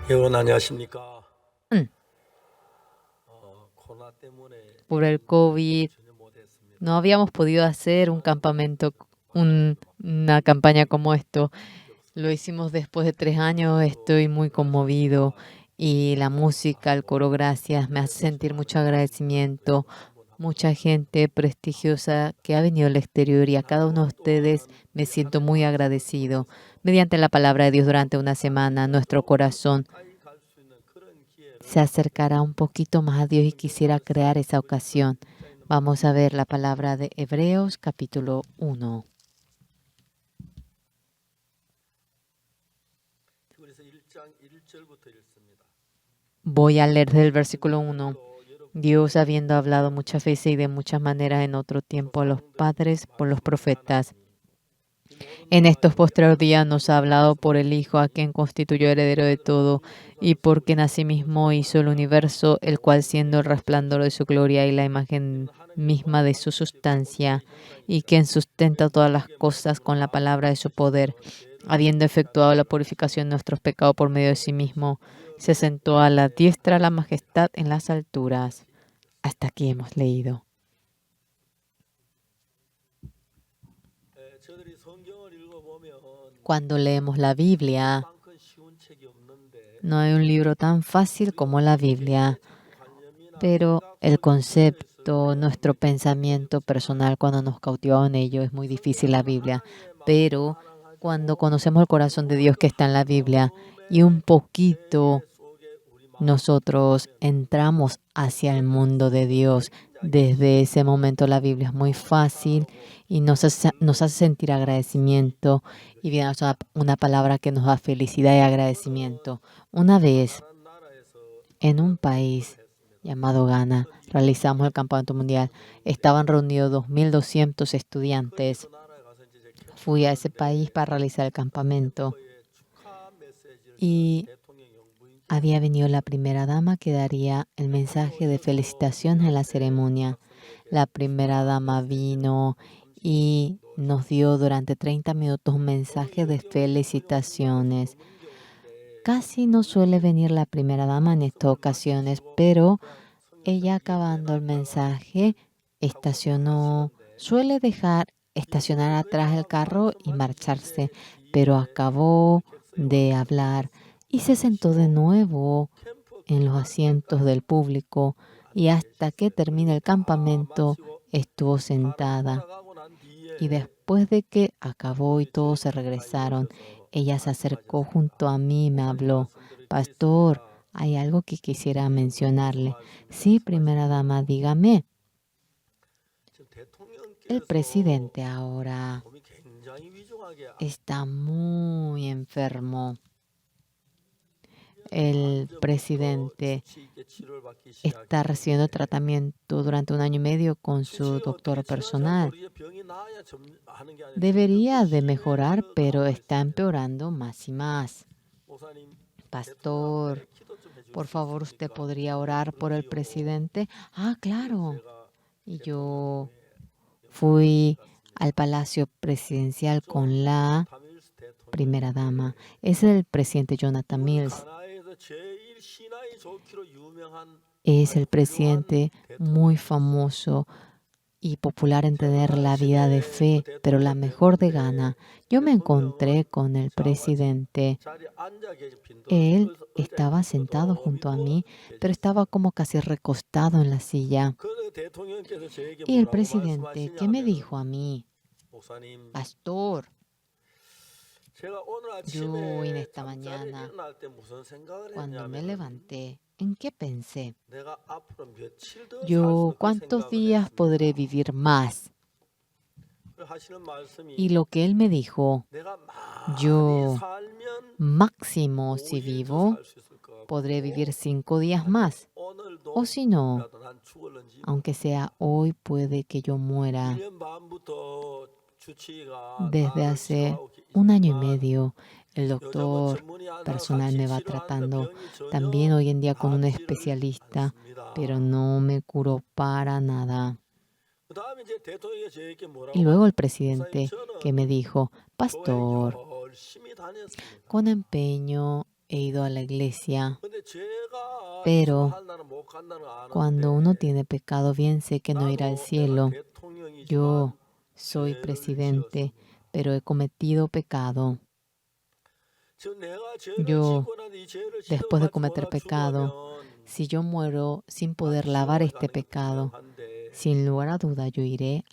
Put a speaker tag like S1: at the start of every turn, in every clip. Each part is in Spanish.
S1: 여러분 안녕하십니까?
S2: Mm.
S1: 코로나 때문에
S2: Por el COVID
S1: 전혀 못했습니다.
S2: no habíamos podido hacer un campamento, una campaña como esto. Lo hicimos después de 3 años, estoy muy conmovido y la música, el coro Gracias me hace sentir mucho agradecimiento, mucha gente prestigiosa que ha venido al exterior y a cada uno de ustedes me siento muy agradecido. Mediante la palabra de Dios durante una semana, nuestro corazón se acercará un poquito más a Dios y quisiera crear esa ocasión. Vamos a ver la palabra de Hebreos capítulo 1. Voy a leer desde el versículo 1. Dios, habiendo hablado muchas veces y de muchas maneras en otro tiempo a los padres por los profetas, en estos postreros días nos ha hablado por el Hijo, a quien constituyó heredero de todo, y por quien asimismo hizo el universo, el cual siendo el resplandor de su gloria y la imagen misma de su sustancia, y quien sustenta todas las cosas con la palabra de su poder, habiendo efectuado la purificación de nuestros pecados por medio de sí mismo, se sentó a la diestra de la majestad en las alturas. Hasta aquí hemos leído. Cuando leemos la Biblia, no hay un libro tan fácil como la Biblia, pero el concepto, nuestro pensamiento personal cuando nos cautivamos en ello es muy difícil la Biblia, pero cuando conocemos el corazón de Dios que está en la Biblia y un poquito nosotros entramos hacia el mundo de Dios, desde ese momento la Biblia es muy fácil y nos hace sentir agradecimiento y viene una palabra que nos da felicidad y agradecimiento. Una vez en un país llamado Ghana realizamos el campamento mundial. Estaban reunidos 2.200 estudiantes. Fui a ese país para realizar el campamento y había venido la primera dama que daría el mensaje de felicitación en la ceremonia. La primera dama vino y nos dio durante 30 minutos un mensaje de felicitaciones. Casi no suele venir la primera dama en estas ocasiones, pero ella acabando el mensaje estacionó, suele dejar estacionar atrás el carro y marcharse, pero acabó de hablar y se sentó de nuevo en los asientos del público y hasta que termine el campamento estuvo sentada. Y después de que acabó y todos se regresaron, ella se acercó junto a mí y me habló. Pastor, hay algo que quisiera mencionarle. Sí, primera dama, dígame. El presidente ahora está muy enfermo. El presidente está recibiendo tratamiento durante 1 año y medio con su doctor personal. Debería de mejorar, pero está empeorando más y más. Pastor, por favor, ¿usted podría orar por el presidente? Ah, claro. Y yo fui al Palacio Presidencial con la primera dama. Es el presidente Jonathan Mills. Es el presidente muy famoso y popular en tener la vida de fe, pero la mejor de Ghana. Yo me encontré con el presidente. Él estaba sentado junto a mí, pero estaba como casi recostado en la silla. Y el presidente, ¿qué me dijo a mí? Pastor, yo en esta mañana, cuando me levanté, ¿en qué pensé? Yo, ¿cuántos días podré vivir más? Y lo que él me dijo, yo máximo si vivo, podré vivir 5 días más. O si no, aunque sea hoy, puede que yo muera. Desde hace 1 año y medio, el doctor personal me va tratando también hoy en día con un especialista, pero no me curó para nada. Y luego el presidente que me dijo, pastor, con empeño he ido a la iglesia,
S1: 근데 죄가
S2: pero
S1: 있으면 하나는 못 간다는 거
S2: cuando uno
S1: 아는데
S2: tiene pecado, bien sé que no irá al
S1: 나도 내가
S2: cielo.
S1: 대통령이지만
S2: Yo soy
S1: 죄를
S2: presidente,
S1: 지었습니다.
S2: pero he cometido pecado.
S1: 지금 내가 죄를
S2: Yo,
S1: 짓고 나서 이 죄를
S2: después de
S1: 씻어마치
S2: cometer
S1: 못하고
S2: pecado,
S1: 죽으면
S2: si yo muero sin
S1: 난
S2: poder lavar
S1: 지옥을
S2: este
S1: 가는 게
S2: pecado,
S1: 분명한데
S2: sin lugar a duda yo iré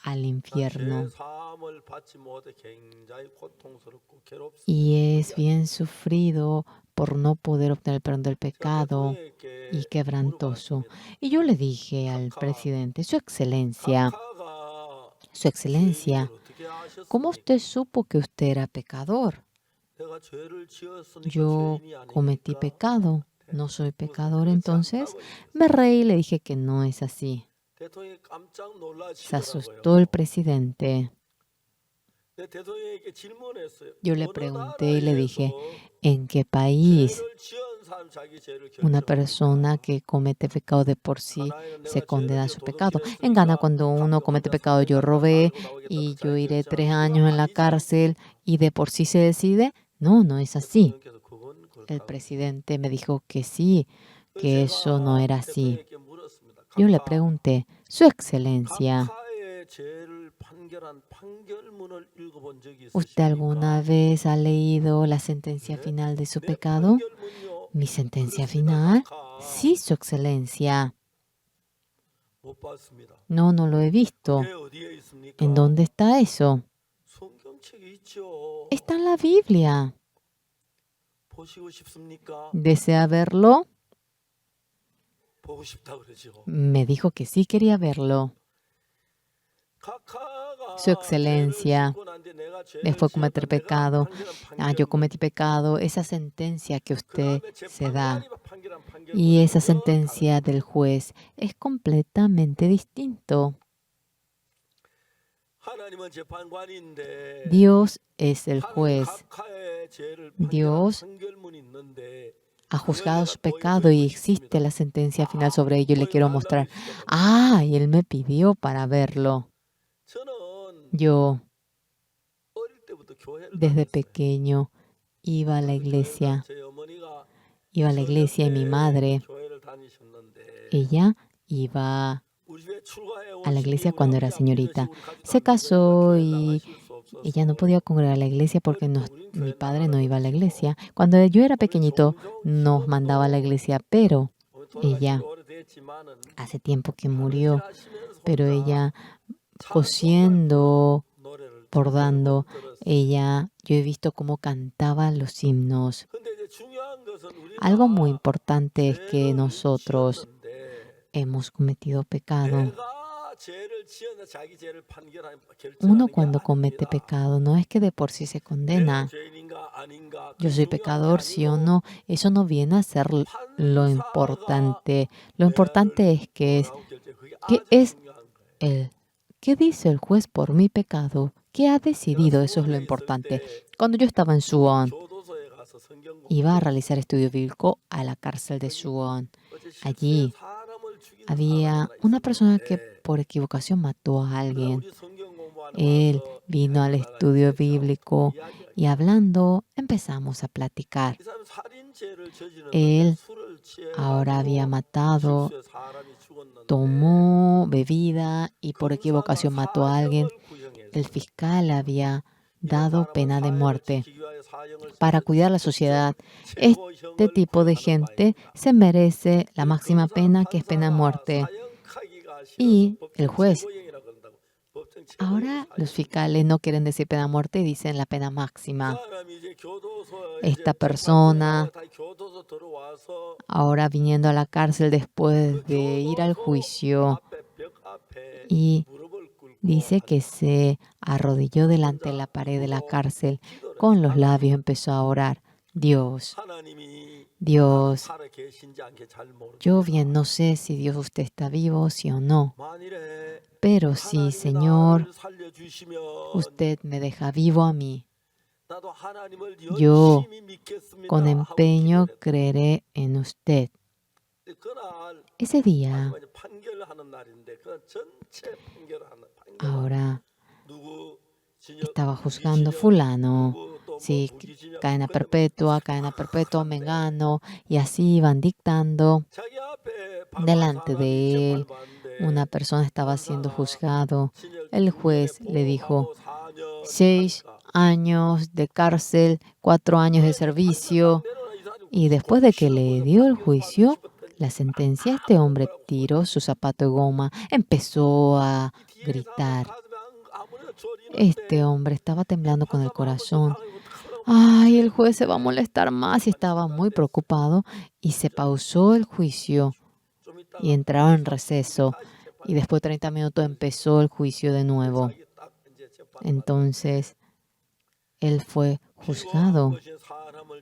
S2: al
S1: 난
S2: infierno.
S1: 죄 사함을 받지 못해 굉장히 고통스럽고 괴롭습니다.
S2: Y es bien sufrido por no poder obtener el perdón del
S1: 제가
S2: pecado
S1: 대통령에게
S2: y quebrantoso.
S1: 물어봤습니다.
S2: Y yo le dije al
S1: 카카,
S2: presidente,
S1: 카카가
S2: Su
S1: 죄인 걸
S2: Excelencia,
S1: 어떻게
S2: ¿cómo
S1: 아셨습니까?
S2: usted supo que usted era pecador?
S1: 내가 죄를 지었으니까
S2: Yo
S1: 죄인이
S2: cometí
S1: 아닙니까?
S2: pecado, no soy
S1: 그것은
S2: pecador.
S1: 그렇지
S2: Entonces
S1: 않다고 얘기했어요.
S2: me reí y le dije que no es así.
S1: 대통령이 깜짝
S2: Se asustó el
S1: 놀라시더라고요.
S2: presidente.
S1: 내 대통령에게 질문했어요.
S2: Yo le
S1: 어느
S2: pregunté y le dije,
S1: 나라에서
S2: ¿en qué país
S1: 죄를 지은 사람 자기 죄를
S2: una persona
S1: 결정합니까?
S2: que comete pecado de por sí
S1: 가나에는
S2: se
S1: 내가
S2: condena
S1: 죄를
S2: a
S1: 지어
S2: su pecado? En
S1: 도둑질
S2: Ghana,
S1: 했으니까
S2: cuando uno
S1: 감옥
S2: comete
S1: 혼자
S2: pecado, yo
S1: 3년 반
S2: robé
S1: 살고 나오겠다.
S2: y
S1: 그
S2: yo
S1: 자기
S2: iré 3
S1: 결정하는 그거
S2: años en la
S1: 아니지.
S2: cárcel y de por sí se decide. No, no es así.
S1: 대통령께서 그건
S2: El
S1: 그렇다고.
S2: presidente me dijo que sí, que eso no
S1: 제가
S2: era así.
S1: 대통령에게 물었습니다.
S2: Yo le
S1: 각하,
S2: pregunté, Su Excelencia,
S1: 각하의 죄를 판결한 판결문을 읽어본 적이
S2: ¿usted alguna
S1: 있으십니까?
S2: vez ha leído la sentencia
S1: 네?
S2: final de su
S1: 내
S2: pecado?
S1: 판결문요.
S2: ¿Mi sentencia
S1: 그렇습니다,
S2: final?
S1: 각하.
S2: Sí, Su Excelencia.
S1: 못 봤습니다.
S2: No, no lo he visto.
S1: 그게 어디에 있습니까?
S2: ¿En dónde está eso?
S1: 성경책에 있죠.
S2: Está en la Biblia.
S1: 보시고 싶습니까?
S2: ¿Desea verlo?
S1: 보고 싶다 그러죠.
S2: Me dijo que sí quería verlo.
S1: 각하가
S2: Su Excelencia,
S1: 죄를 짓고 난 뒤에 내가 죄를
S2: después de cometer
S1: 지었다. 내가
S2: pecado,
S1: 판결한
S2: yo
S1: 판결문.
S2: cometí pecado, esa sentencia que usted
S1: 그다음에
S2: se da
S1: 재판관이 판결한
S2: y
S1: 판결문은
S2: esa
S1: 전혀
S2: sentencia
S1: 다릅니다.
S2: del juez es completamente distinto.
S1: 하나님은 재판관인데
S2: Dios es el
S1: 하나님
S2: juez.
S1: 각하의 죄를 판결한
S2: Dios
S1: 판결문이 있는데
S2: ha
S1: 그걸
S2: juzgado
S1: 내가
S2: su pecado
S1: 보여드리고
S2: y existe
S1: 싶습니다.
S2: la sentencia final sobre ello y le quiero
S1: 보여달라고
S2: mostrar.
S1: 시켰단 말이에요.
S2: Ah, y él me pidió para verlo.
S1: 저는
S2: Yo,
S1: 어릴 때부터 교회를
S2: desde
S1: 다녔어요.
S2: pequeño, iba a la
S1: 그래서
S2: iglesia.
S1: 제 어머니가
S2: Iba a la iglesia y mi madre,
S1: 교회를 다니셨는데
S2: ella iba
S1: 우리 집에 출가해 온
S2: a la iglesia
S1: 신이 우리
S2: cuando era
S1: 아버지 안 믿으시고
S2: señorita.
S1: 우리 가족도
S2: Se
S1: 안 믿으니까
S2: casó
S1: 교회
S2: y
S1: 나가실 수 없어서
S2: ella no podía congregar a la iglesia porque
S1: 어릴 때 우린 교회
S2: mi padre no
S1: 나가라고
S2: iba a la
S1: 그러시고
S2: iglesia. Cuando yo era
S1: 우리
S2: pequeñito,
S1: 종종
S2: nos mandaba a la
S1: 지금도
S2: iglesia, pero
S1: 오늘 돌아가신 지
S2: ella,
S1: 오래됐지만은
S2: hace tiempo que
S1: 바느질
S2: murió,
S1: 하시면서
S2: pero
S1: 혼자
S2: ella
S1: 참
S2: cosiendo,
S1: 노래를
S2: bordando,
S1: 들었어요.
S2: yo he visto cómo cantaba los himnos.
S1: 근데 이제 중요한 것은
S2: Algo muy
S1: 우리가
S2: importante es que
S1: 죄를
S2: nosotros
S1: 지었는데
S2: hemos cometido pecado.
S1: 내가 죄를 지었는데 자기 죄를 판결하는
S2: Uno
S1: 결정하는 게
S2: cuando comete
S1: 아닙니다.
S2: pecado no es que de por sí se
S1: 내가
S2: condena.
S1: 죄인인가 아닌가
S2: Yo
S1: 그
S2: soy
S1: 중요한 게
S2: pecador, sí o
S1: 아니고
S2: no. Eso no viene a ser lo
S1: 판사가
S2: importante. Lo
S1: 내
S2: importante
S1: 죄를
S2: es que es
S1: 뭐라고 결정. 그게
S2: qué
S1: 아주
S2: es
S1: 중요한 거예요.
S2: el qué dice el juez por mi pecado. ¿Qué ha
S1: 내가
S2: decidido? Eso es lo
S1: 수원에 있을
S2: importante.
S1: 때
S2: Cuando yo estaba en Suwon,
S1: 교도소에 가서 성경
S2: iba a
S1: 공부를
S2: realizar estudio bíblico a la cárcel de Suwon.
S1: 어제 실수에
S2: Allí
S1: 사람을 죽인 사람이
S2: había
S1: 하나
S2: una persona que
S1: 있었는데
S2: por equivocación mató a
S1: 그러다
S2: alguien.
S1: 우리 성경 공부하러
S2: Él
S1: 와서
S2: vino al
S1: 대화를
S2: estudio
S1: 나가면서
S2: bíblico
S1: 이야기가
S2: y hablando empezamos a platicar.
S1: 이 사람 살인죄를 저지른
S2: Él
S1: 건데 술을
S2: ahora había
S1: 취해가지고
S2: matado,
S1: 실수에 사람이 죽었는데
S2: tomó bebida y por
S1: 검사가
S2: equivocación mató a alguien.
S1: 사형을 구형했어요.
S2: El fiscal había
S1: 이런
S2: dado
S1: 사람은
S2: pena de
S1: 사회를
S2: muerte.
S1: 지키기 위하여 사형을
S2: Para cuidar la
S1: 지켰죠.
S2: sociedad,
S1: 최고
S2: este
S1: 형을
S2: tipo de
S1: 구형하는
S2: gente
S1: 바입니다.
S2: se merece la
S1: 그
S2: máxima
S1: 검사
S2: pena, que es pena de
S1: 판사가
S2: muerte.
S1: 사형하기가 싫어서
S2: Y el
S1: 법정
S2: juez,
S1: 최고형이라고 그런다고. 법정 최고형이
S2: ahora los
S1: 사형입니다.
S2: fiscales no quieren decir pena de muerte y dicen la pena
S1: 그
S2: máxima.
S1: 사람이 이제 교도소에
S2: Esta
S1: 이제 재판
S2: persona,
S1: 끝나고 다 교도소 들어와서
S2: ahora viniendo a la cárcel
S1: 그
S2: después de ir al
S1: 교도소
S2: juicio,
S1: 앞에 벽 앞에
S2: y
S1: 무릎을 꿇고
S2: dice que se arrodilló delante de la
S1: 혼자
S2: pared de la
S1: 입으로
S2: cárcel,
S1: 기도를
S2: con los
S1: 하나님,
S2: labios empezó a orar. Dios,
S1: 하나님이 나도
S2: Dios,
S1: 살아 계신지 않게 잘
S2: yo bien
S1: 모르겠다.
S2: no sé si Dios usted está vivo, sí o no,
S1: 만일에
S2: pero sí,
S1: 하나님이
S2: Señor,
S1: 나를 살려주시면
S2: usted me deja vivo a mí.
S1: 나도 하나님을
S2: Yo,
S1: 열심히 믿겠습니다
S2: con
S1: 하고
S2: empeño,
S1: 기도를 했다.
S2: creeré en usted.
S1: 그날
S2: Ese día,
S1: 마지막에 판결하는 날인데 그 전체 판결하는 판결
S2: ahora
S1: 누구 진역
S2: estaba juzgando
S1: 이진영
S2: fulano,
S1: 누구
S2: sí, cadena perpetua, mengano, y así iban dictando. Delante de él, una persona estaba siendo juzgado. El juez le dijo 6 años de cárcel, 4 años de servicio. Y después de que le dio el juicio, la sentencia, este hombre tiró su zapato de goma, empezó a gritar. Este hombre estaba temblando con el corazón. Ay, el juez se va a molestar más, y estaba muy preocupado, y se pausó el juicio y entraron en receso. Y después de 30 minutos empezó el juicio de nuevo. Entonces, él fue juzgado.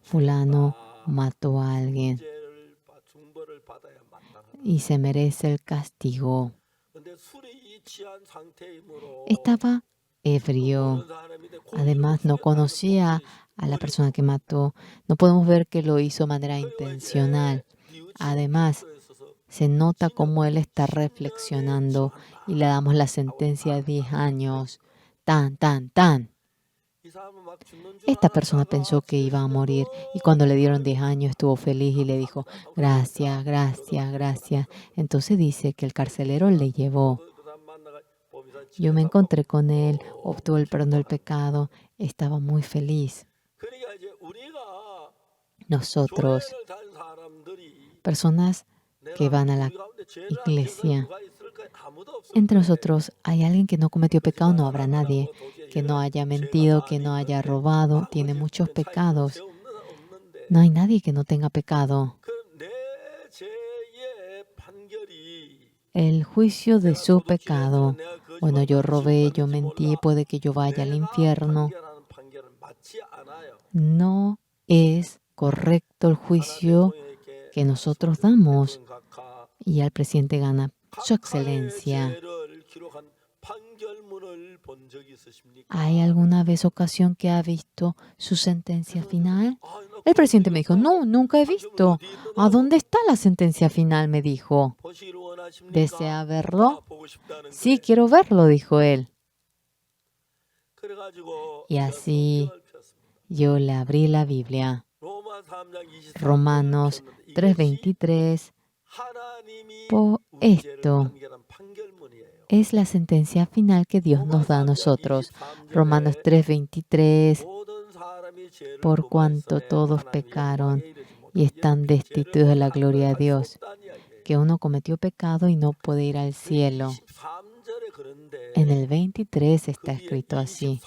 S2: Fulano mató a alguien y se merece el castigo. Estaba ebrio. Además, no conocía a la persona que mató. No podemos ver que lo hizo de manera intencional. Además, se nota cómo él está reflexionando y le damos la sentencia de 10 años. Tan, tan, tan. Esta persona pensó que iba a morir, y cuando le dieron 10 años estuvo feliz y le dijo, gracias, gracias, gracias. Entonces dice que el carcelero le llevó. Yo me encontré con él, obtuvo el perdón del pecado, estaba muy feliz. Nosotros, personas que van a la iglesia, entre nosotros, ¿hay alguien que no cometió pecado? No habrá nadie que no haya mentido, que no haya robado, tiene muchos pecados. No hay nadie que no tenga pecado. El juicio de su pecado. Bueno, yo robé, yo mentí, puede que yo vaya al infierno. No es correcto el juicio que nosotros damos. Y al presidente gana su excelencia. ¿Hay alguna vez ocasión que ha visto su sentencia final? El presidente me dijo, no, nunca he visto. ¿A dónde está la sentencia final? Me dijo. ¿Desea verlo? Sí, quiero verlo, dijo él. Y así yo le abrí la Biblia. Romanos 3:23. Por esto es la sentencia final que Dios nos da a nosotros. Romanos 3:23. Por cuanto todos pecaron y están destituidos de la gloria de Dios, que uno cometió pecado y no puede ir al cielo. En el 23 está escrito así.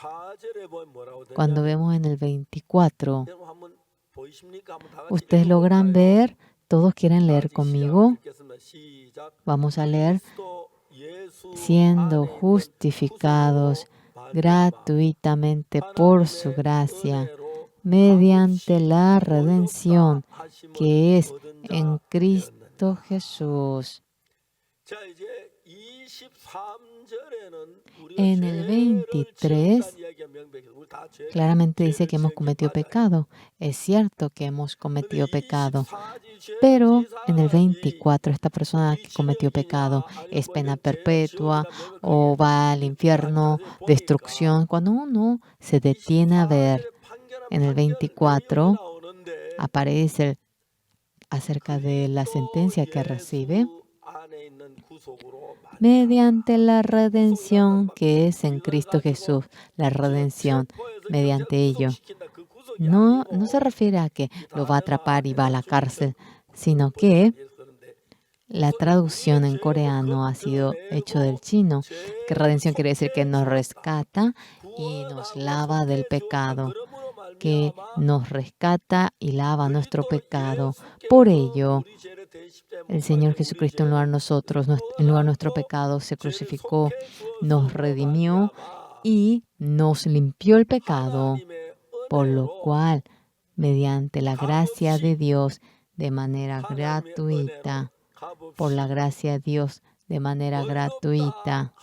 S2: Cuando vemos en el 24, ¿ustedes logran ver? ¿Todos quieren leer conmigo? Vamos a leer. Siendo justificados gratuitamente por su gracia, mediante la redención que es en Cristo Jesús. En el 23 claramente dice que hemos cometido pecado. Es cierto que hemos cometido pecado. Pero en el 24, esta persona que cometió pecado es pena perpetua o va al infierno, destrucción. Cuando uno se detiene a ver, en el 24 aparece acerca de la sentencia que recibe mediante la redención que es en Cristo Jesús. La redención mediante ello. No se refiere a que lo va a atrapar y va a la cárcel, sino que la traducción en coreano ha sido hecho del chino, que redención quiere decir que nos rescata y nos lava del pecado, que nos rescata y lava nuestro pecado. Por ello, el Señor Jesucristo en lugar de nosotros, en lugar de nuestro pecado, se crucificó, nos redimió y nos limpió el pecado, por lo cual, mediante la gracia de Dios, de manera gratuita, por la gracia de Dios, de manera gratuita,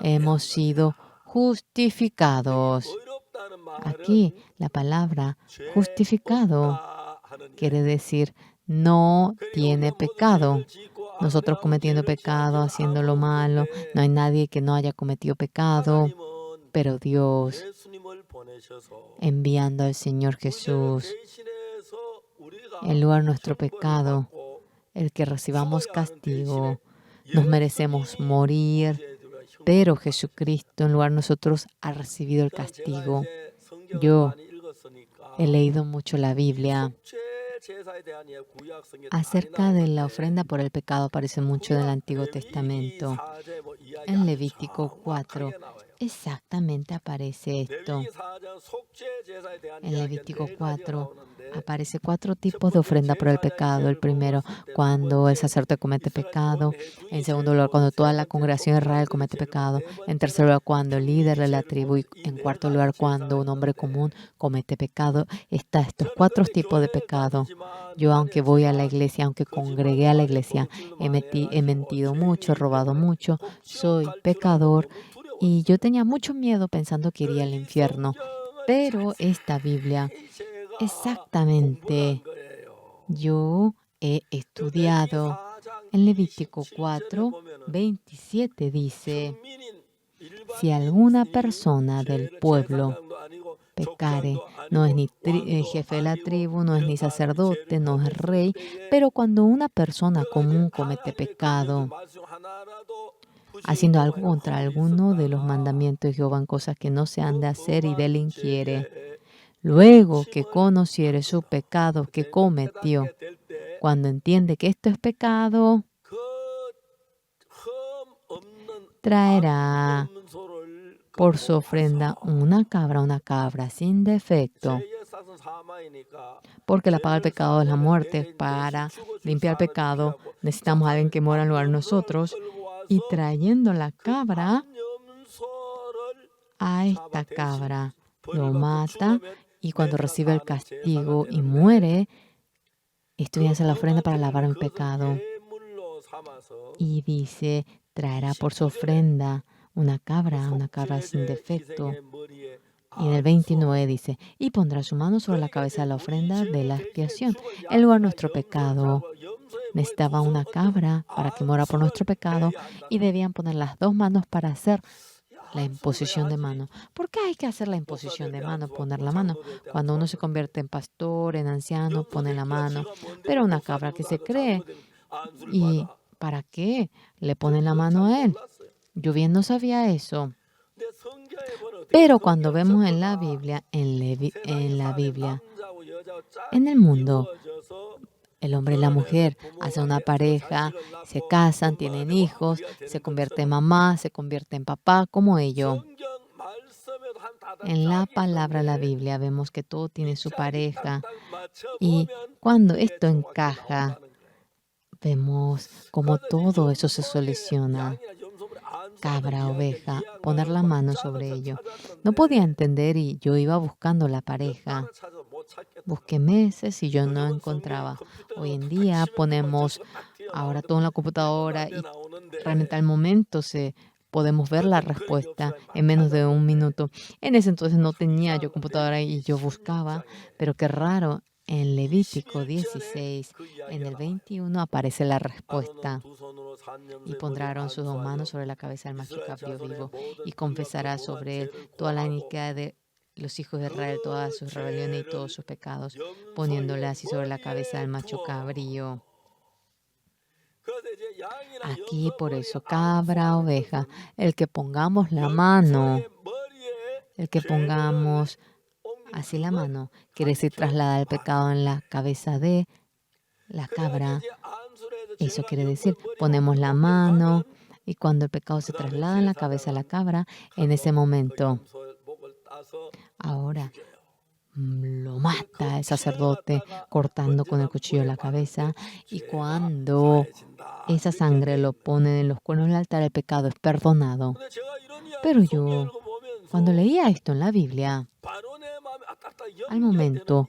S2: hemos sido justificados. Aquí la palabra justificado quiere decir no tiene pecado. Nosotros cometiendo pecado, haciendo lo malo, no hay nadie que no haya cometido pecado, pero Dios enviando al Señor Jesús en lugar de nuestro pecado, el que recibamos castigo. Nos merecemos morir, pero Jesucristo en lugar de nosotros ha recibido el castigo. Yo he leído mucho la Biblia. Acerca de la ofrenda por el pecado aparece mucho en el Antiguo Testamento. En Levítico 4 exactamente aparece esto. En Levítico 4 aparece 4 tipos de ofrenda por el pecado. El primero, cuando el sacerdote comete pecado. En segundo lugar, cuando toda la congregación de Israel comete pecado. En tercer lugar, cuando el líder de la tribu. Y en cuarto lugar, cuando un hombre común comete pecado. Está estos 4 tipos de pecado. Yo, aunque voy a la iglesia, aunque congregué a la iglesia, he mentido mucho, he robado mucho, soy pecador. Y yo tenía mucho miedo pensando que iría al infierno. Pero esta Biblia, exactamente, yo he estudiado. En Levítico 4, 27 dice, si alguna persona del pueblo pecare, no es ni jefe de la tribu, no es ni sacerdote, no es rey, pero cuando una persona común comete pecado, haciendo algo contra alguno de los mandamientos de Jehová en cosas que no se han de hacer y delinquiere, luego que conociere su pecado que cometió, cuando entiende que esto es pecado, traerá por su ofrenda una cabra sin defecto, porque la paga del pecado es la muerte. Para limpiar el pecado necesitamos a alguien que muera en lugar de nosotros, y trayendo la cabra, a esta cabra lo mata, y cuando recibe el castigo y muere, esto viene a ser la ofrenda para lavar el pecado. Y dice, traerá por su ofrenda una cabra sin defecto. Y en el 29 dice, y pondrá su mano sobre la cabeza de la ofrenda de la expiación. En lugar de nuestro pecado, necesitaba una cabra para que muera por nuestro pecado, y debían poner las 2 manos para hacer la imposición de mano. ¿Por qué hay que hacer la imposición de mano, poner la mano? Cuando uno se convierte en pastor, en anciano, pone la mano. Pero una cabra que se cree, ¿y para qué le ponen la mano a él? Yo bien no sabía eso. Pero cuando vemos en la Biblia, en el mundo, el hombre y la mujer hacen una pareja, se casan, tienen hijos, se convierte en mamá, se convierte en papá, como ellos. En la palabra de la Biblia vemos que todo tiene su pareja, y cuando esto encaja, vemos cómo todo eso se soluciona. Cabra, oveja, poner la mano sobre ello. No podía entender y yo iba buscando la pareja. Busqué meses y yo no encontraba. Hoy en día ponemos ahora todo en la computadora, y realmente al momento podemos ver la respuesta en menos de 1 minuto. En ese entonces no tenía yo computadora y yo buscaba, pero qué raro. En Levítico 16, en el 21, aparece la respuesta. Y pondrán sus 2 manos sobre la cabeza del macho cabrío vivo, y confesará sobre él toda la iniquidad de los hijos de Israel, todas sus rebeliones y todos sus pecados, poniéndole así sobre la cabeza del macho cabrío. Aquí por eso, cabra, oveja, el que pongamos la mano, el que pongamos así la mano, quiere decir trasladar el pecado en la cabeza de la cabra. Eso quiere decir, ponemos la mano, y cuando el pecado se traslada en la cabeza de la cabra, en ese momento, ahora lo mata el sacerdote cortando con el cuchillo la cabeza, y cuando esa sangre lo pone en los cuernos del altar, el pecado es perdonado. Pero yo, cuando leía esto en la Biblia, al momento,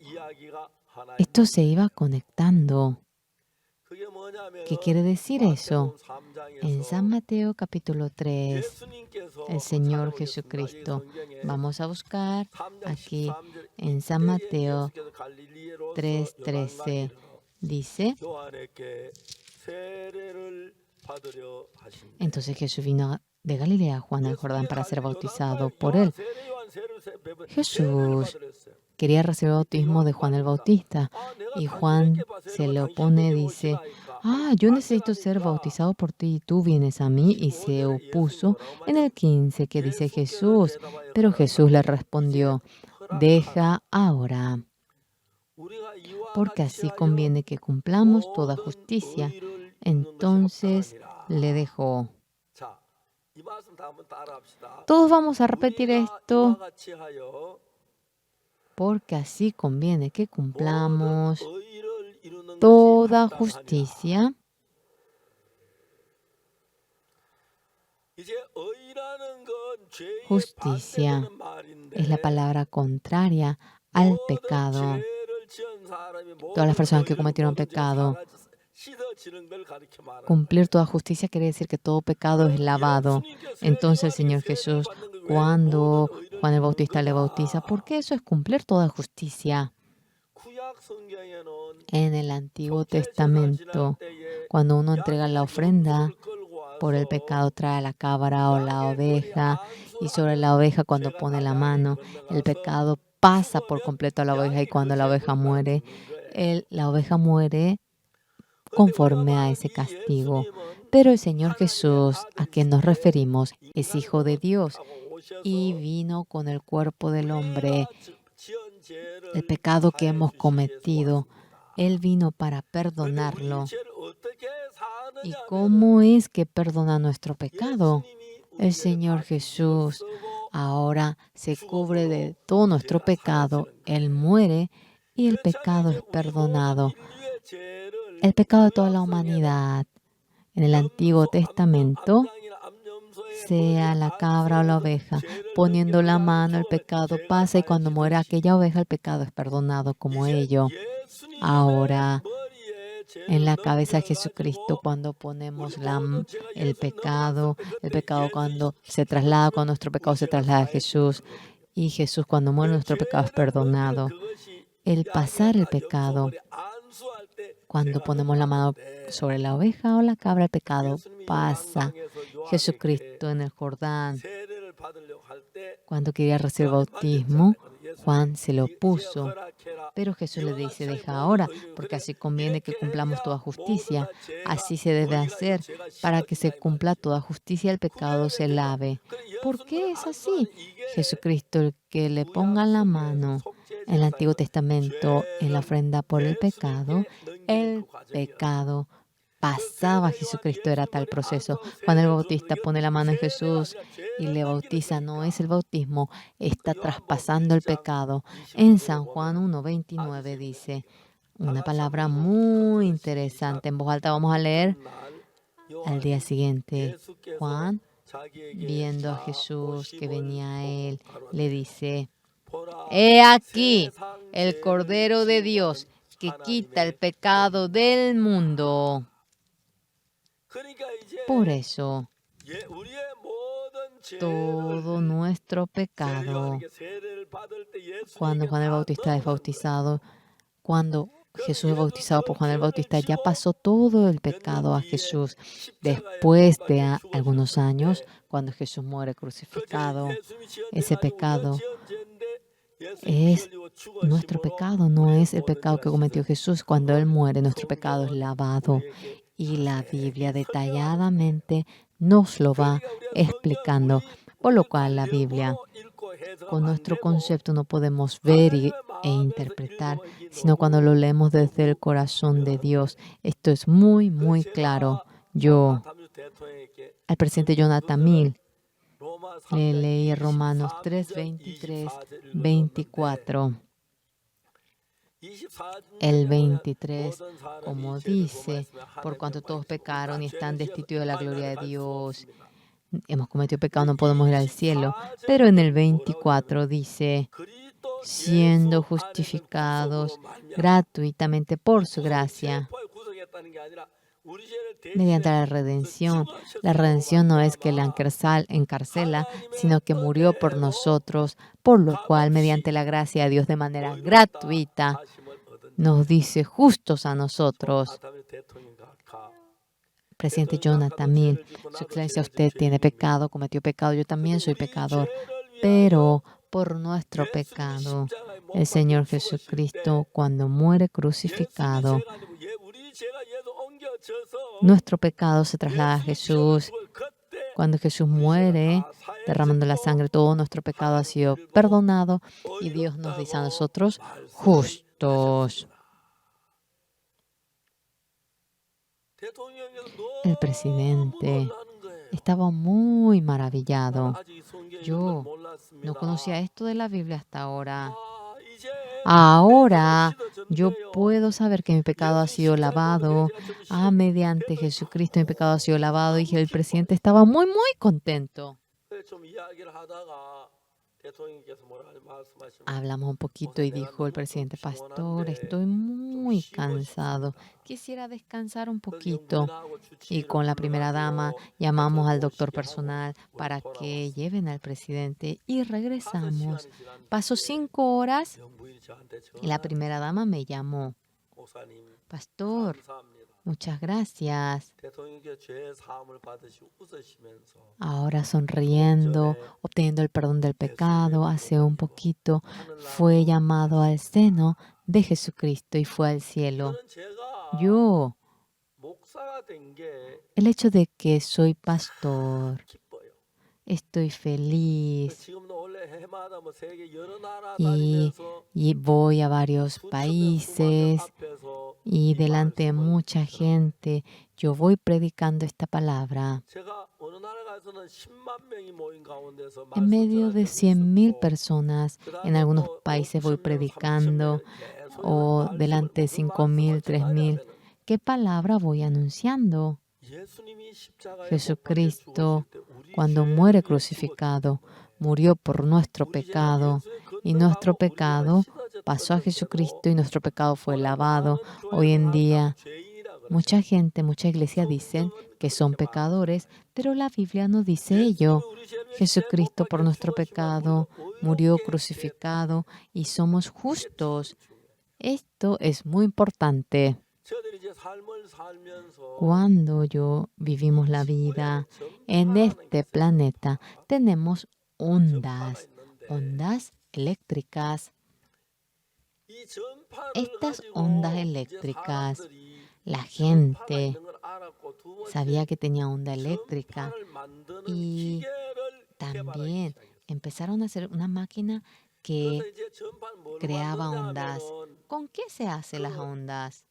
S2: esto se iba conectando. ¿Qué quiere decir eso? En San Mateo capítulo 3, el Señor Jesucristo, vamos a buscar aquí en San Mateo 3:13, dice, entonces Jesús vino de Galilea a Juan al Jordán para ser bautizado por él. Jesús quería recibir el bautismo de Juan el Bautista y Juan se le opone, dice, yo necesito ser bautizado por ti y tú vienes a mí, y se opuso. En el 15 que dice Jesús, pero Jesús le respondió, deja ahora, porque así conviene que cumplamos toda justicia. Entonces le dejó. Todos vamos a repetir esto. Porque así conviene que cumplamos toda justicia. Justicia es la palabra contraria al pecado. Todas las personas que cometieron pecado, cumplir toda justicia quiere decir que todo pecado es lavado. Entonces el Señor Jesús, cuando Juan el Bautista le bautiza, porque eso es cumplir toda justicia. En el Antiguo Testamento, cuando uno entrega la ofrenda por el pecado, trae la cabra o la oveja, y sobre la oveja, cuando pone la mano, el pecado pasa por completo a la oveja, y cuando la oveja muere, la oveja muere conforme a ese castigo. Pero el Señor Jesús, a quien nos referimos, es Hijo de Dios y vino con el cuerpo del hombre. El pecado que hemos cometido, Él vino para perdonarlo. ¿Y cómo es que perdona nuestro pecado? El Señor Jesús ahora se cubre de todo nuestro pecado. Él muere y el pecado es perdonado. El pecado de toda la humanidad en el Antiguo Testamento, sea la cabra o la oveja, poniendo la mano, el pecado pasa, y cuando muere aquella oveja, el pecado es perdonado como ello. Ahora, en la cabeza de Jesucristo, cuando ponemos el pecado cuando se traslada, cuando nuestro pecado se traslada a Jesús, y Jesús cuando muere, nuestro pecado es perdonado. El pasar el pecado, cuando ponemos la mano sobre la oveja o la cabra, el pecado pasa. Jesucristo en el Jordán, cuando quería recibir bautismo, Juan se lo opuso. Pero Jesús le dice, deja ahora, porque así conviene que cumplamos toda justicia. Así se debe hacer para que se cumpla toda justicia, el pecado se lave. ¿Por qué es así? Jesucristo, el que le pongan la mano en el Antiguo Testamento, en la ofrenda por el pecado pasaba a Jesucristo, era tal proceso. Cuando el Bautista pone la mano en Jesús y le bautiza, no es el bautismo, está traspasando el pecado. En San Juan 1:29 dice una palabra muy interesante. En voz alta vamos a leer. Al día siguiente, Juan, viendo a Jesús que venía a él, le dice, he aquí el Cordero de Dios que quita el pecado del mundo. Por eso, todo nuestro pecado, cuando Juan el Bautista es bautizado, cuando Jesús es bautizado por Juan el Bautista, ya pasó todo el pecado a Jesús. Después de algunos años, cuando Jesús muere crucificado, ese pecado es nuestro pecado, no es el pecado que cometió Jesús. Cuando Él muere, nuestro pecado es lavado. Y la Biblia detalladamente nos lo va explicando. Por lo cual la Biblia, con nuestro concepto, no podemos ver e interpretar, sino cuando lo leemos desde el corazón de Dios. Esto es muy, muy claro. Yo, al presidente Jonathan Mill, le leí Romanos 3, 23, 24. El 23, como dice, por cuanto todos pecaron y están destituidos de la gloria de Dios, hemos cometido pecado, no podemos ir al cielo. Pero en el 24 dice, siendo justificados gratuitamente por su gracia, mediante la redención. La redención no es que la encarcela, sino que murió por nosotros, por lo cual, mediante la gracia de Dios, de manera gratuita, nos dice justos a nosotros. presidente Jonathan Mill, Su Excelencia, usted tiene pecado, cometió pecado, yo también soy pecador, pero por nuestro pecado, el Señor Jesucristo, cuando muere crucificado, nuestro pecado se traslada a Jesús. Cuando Jesús muere, derramando la sangre, todo nuestro pecado ha sido perdonado y Dios nos dice a nosotros justos. El presidente estaba muy maravillado. Yo no conocía esto de la Biblia hasta ahora. Ahora yo puedo saber que mi pecado ha sido lavado. Mediante Jesucristo mi pecado ha sido lavado. Y el presidente estaba muy, muy contento. Hablamos un poquito y dijo el presidente, pastor, estoy muy cansado. Quisiera descansar un poquito. Y con la primera dama llamamos al doctor personal para que lleven al presidente y regresamos. Pasó 5 horas y la primera dama me llamó. Pastor, muchas gracias. Ahora sonriendo, obteniendo el perdón del pecado, hace un poquito fue llamado al seno de Jesucristo y fue al cielo. Yo, el hecho de que soy pastor, estoy feliz y voy a varios países y delante de mucha gente yo voy predicando esta palabra. En medio de 100,000 personas, en algunos países voy predicando o delante de 5,000, 3,000. ¿Qué palabra voy anunciando? Jesucristo, cuando muere crucificado, murió por nuestro pecado y nuestro pecado pasó a Jesucristo y nuestro pecado fue lavado. Hoy en día, mucha gente, mucha iglesia dicen que son pecadores, pero la Biblia no dice ello. Jesucristo por nuestro pecado murió crucificado y somos justos. Esto es muy importante. Cuando vivimos la vida en este planeta, tenemos ondas eléctricas. Estas ondas eléctricas, la gente sabía que tenía onda eléctrica y también empezaron a hacer una máquina que creaba ondas. ¿Con qué se hacen las ondas?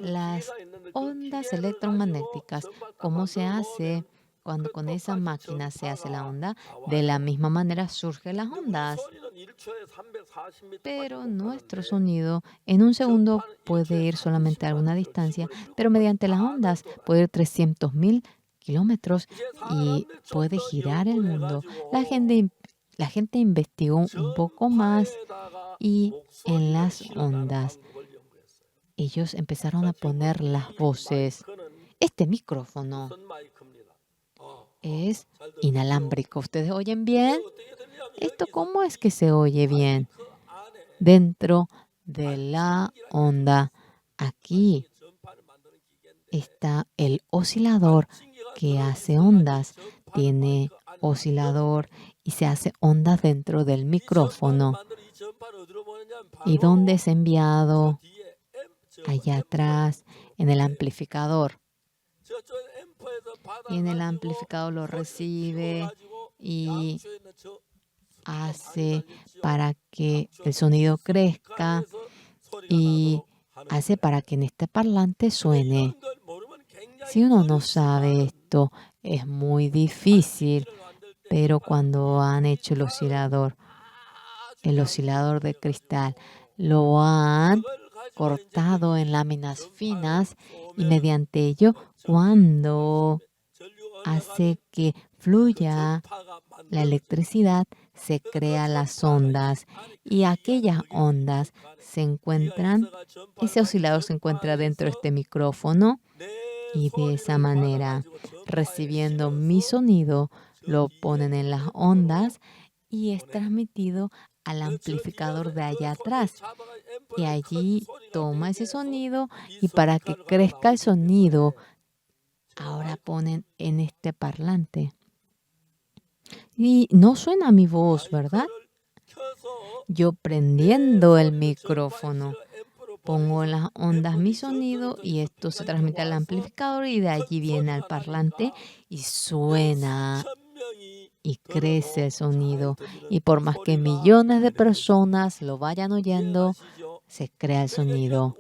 S2: Las ondas electromagnéticas, ¿cómo se hace? Cuando con esa máquina se hace la onda, de la misma manera surgen las ondas. Pero nuestro sonido en un segundo puede ir solamente a alguna distancia, pero mediante las ondas puede ir 300,000 kilómetros y puede girar el mundo. La gente investigó un poco más y en las ondas ellos empezaron a poner las voces. Este micrófono es inalámbrico. ¿Ustedes oyen bien? ¿Esto cómo es que se oye bien? Dentro de la onda, aquí está el oscilador que hace ondas. Tiene oscilador y se hace ondas dentro del micrófono. ¿Y dónde es enviado? Allá atrás, en el amplificador. Y en el amplificador lo recibe y hace para que el sonido crezca y hace para que en este parlante suene. Si uno no sabe esto, es muy difícil, pero cuando han hecho el oscilador de cristal, lo han cortado en láminas finas y mediante ello, cuando hace que fluya la electricidad, se crean las ondas y aquellas ondas ese oscilador se encuentra dentro de este micrófono y de esa manera, recibiendo mi sonido, lo ponen en las ondas y es transmitido al amplificador de allá atrás. Y allí toma ese sonido y para que crezca el sonido, ahora ponen en este parlante. Y no suena mi voz, ¿verdad? Yo prendiendo el micrófono, pongo en las ondas mi sonido y esto se transmite al amplificador y de allí viene al parlante y suena y crece el sonido. Y por más que millones de personas lo vayan oyendo, se crea el sonido.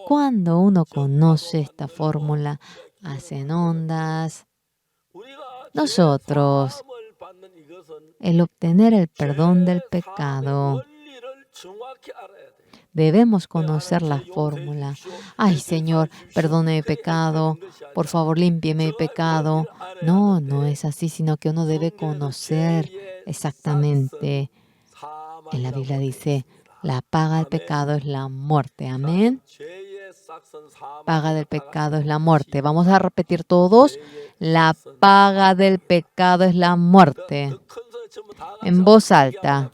S2: Cuando uno conoce esta fórmula, hacen ondas. Nosotros, el obtener el perdón del pecado, debemos conocer la fórmula. Ay, Señor, perdone mi pecado. Por favor, límpieme mi pecado. No, no es así, sino que uno debe conocer exactamente. En la Biblia dice, la paga del pecado es la muerte. Amén. Paga del pecado es la muerte. Vamos a repetir todos. La paga del pecado es la muerte. En voz alta.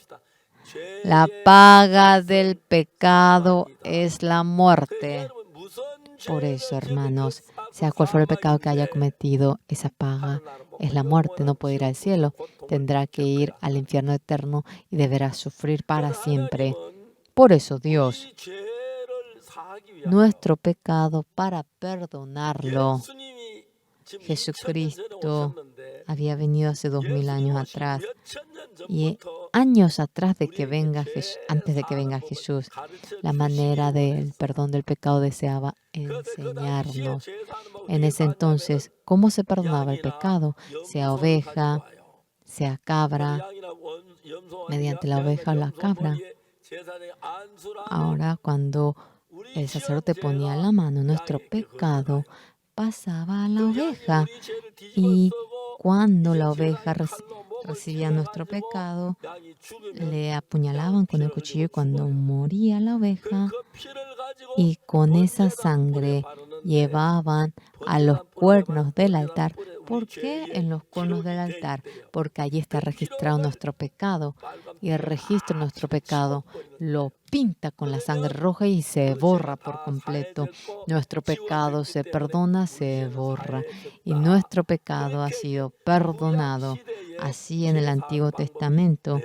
S2: La paga del pecado es la muerte. Por eso, hermanos, sea cual fuera el pecado que haya cometido, esa paga es la muerte. No puede ir al cielo. Tendrá que ir al infierno eterno y deberá sufrir para siempre. Por eso, Dios, nuestro pecado para perdonarlo. Jesucristo había venido hace 2000 años atrás y años atrás de que venga antes de que venga Jesús, la manera del perdón del pecado deseaba enseñarnos. En ese entonces, ¿cómo se perdonaba el pecado? Sea oveja, sea cabra, mediante la oveja o la cabra. Ahora, cuando el sacerdote ponía la mano en nuestro pecado, pasaba a la oveja. Y cuando la oveja recibía nuestro pecado, le apuñalaban con el cuchillo y cuando moría la oveja, y con esa sangre llevaban a los cuernos del altar. ¿Por qué en los cuernos del altar? Porque allí está registrado nuestro pecado. Y el registro de nuestro pecado lo pinta con la sangre roja y se borra por completo. Nuestro pecado se perdona, se borra. Y nuestro pecado ha sido perdonado. Así en el Antiguo Testamento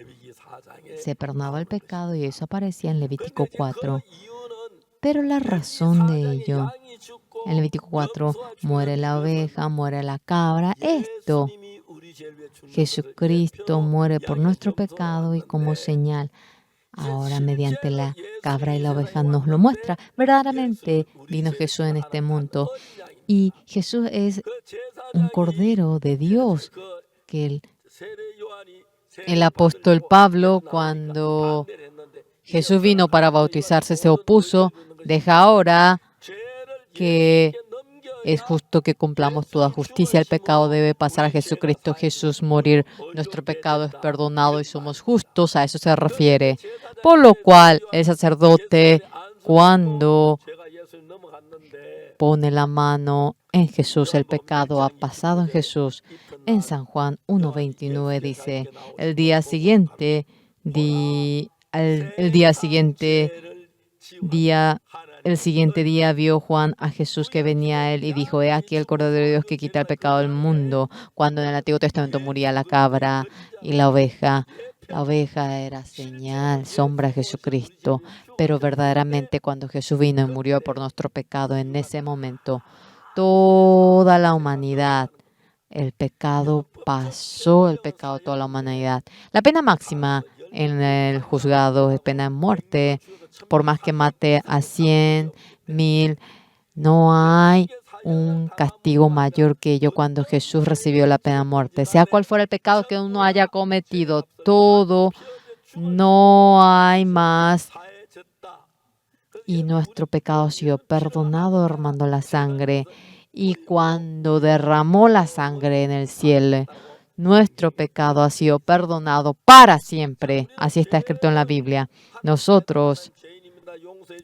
S2: se perdonaba el pecado y eso aparecía en Levítico 4. Pero la razón de ello, en Levítico 4, muere la oveja, muere la cabra. Esto, Jesucristo muere por nuestro pecado y como señal, ahora mediante la cabra y la oveja nos lo muestra. Verdaderamente vino Jesús en este mundo y Jesús es un cordero de Dios que el apóstol Pablo, cuando Jesús vino para bautizarse, se opuso. Deja ahora que es justo que cumplamos toda justicia. El pecado debe pasar a Jesucristo. Jesús morir. Nuestro pecado es perdonado y somos justos. A eso se refiere. Por lo cual, el sacerdote, cuando pone la mano en Jesús, el pecado ha pasado en Jesús. En San Juan 1:29 dice, el día siguiente día vio Juan a Jesús que venía a él y dijo, he aquí el Cordero de Dios que quita el pecado del mundo. Cuando en el Antiguo Testamento moría la cabra y la oveja era señal, sombra de Jesucristo. Pero verdaderamente cuando Jesús vino y murió por nuestro pecado, en ese momento, toda la humanidad, el pecado pasó, el pecado de toda la humanidad. La pena máxima en el juzgado es pena de muerte. Por más que mate a 100, 1000, no hay un castigo mayor que ello cuando Jesús recibió la pena de muerte. Sea cual fuera el pecado que uno haya cometido, todo, no hay más. Y nuestro pecado ha sido perdonado derramando la sangre. Y cuando derramó la sangre en el cielo, nuestro pecado ha sido perdonado para siempre. Así está escrito en la Biblia. Nosotros,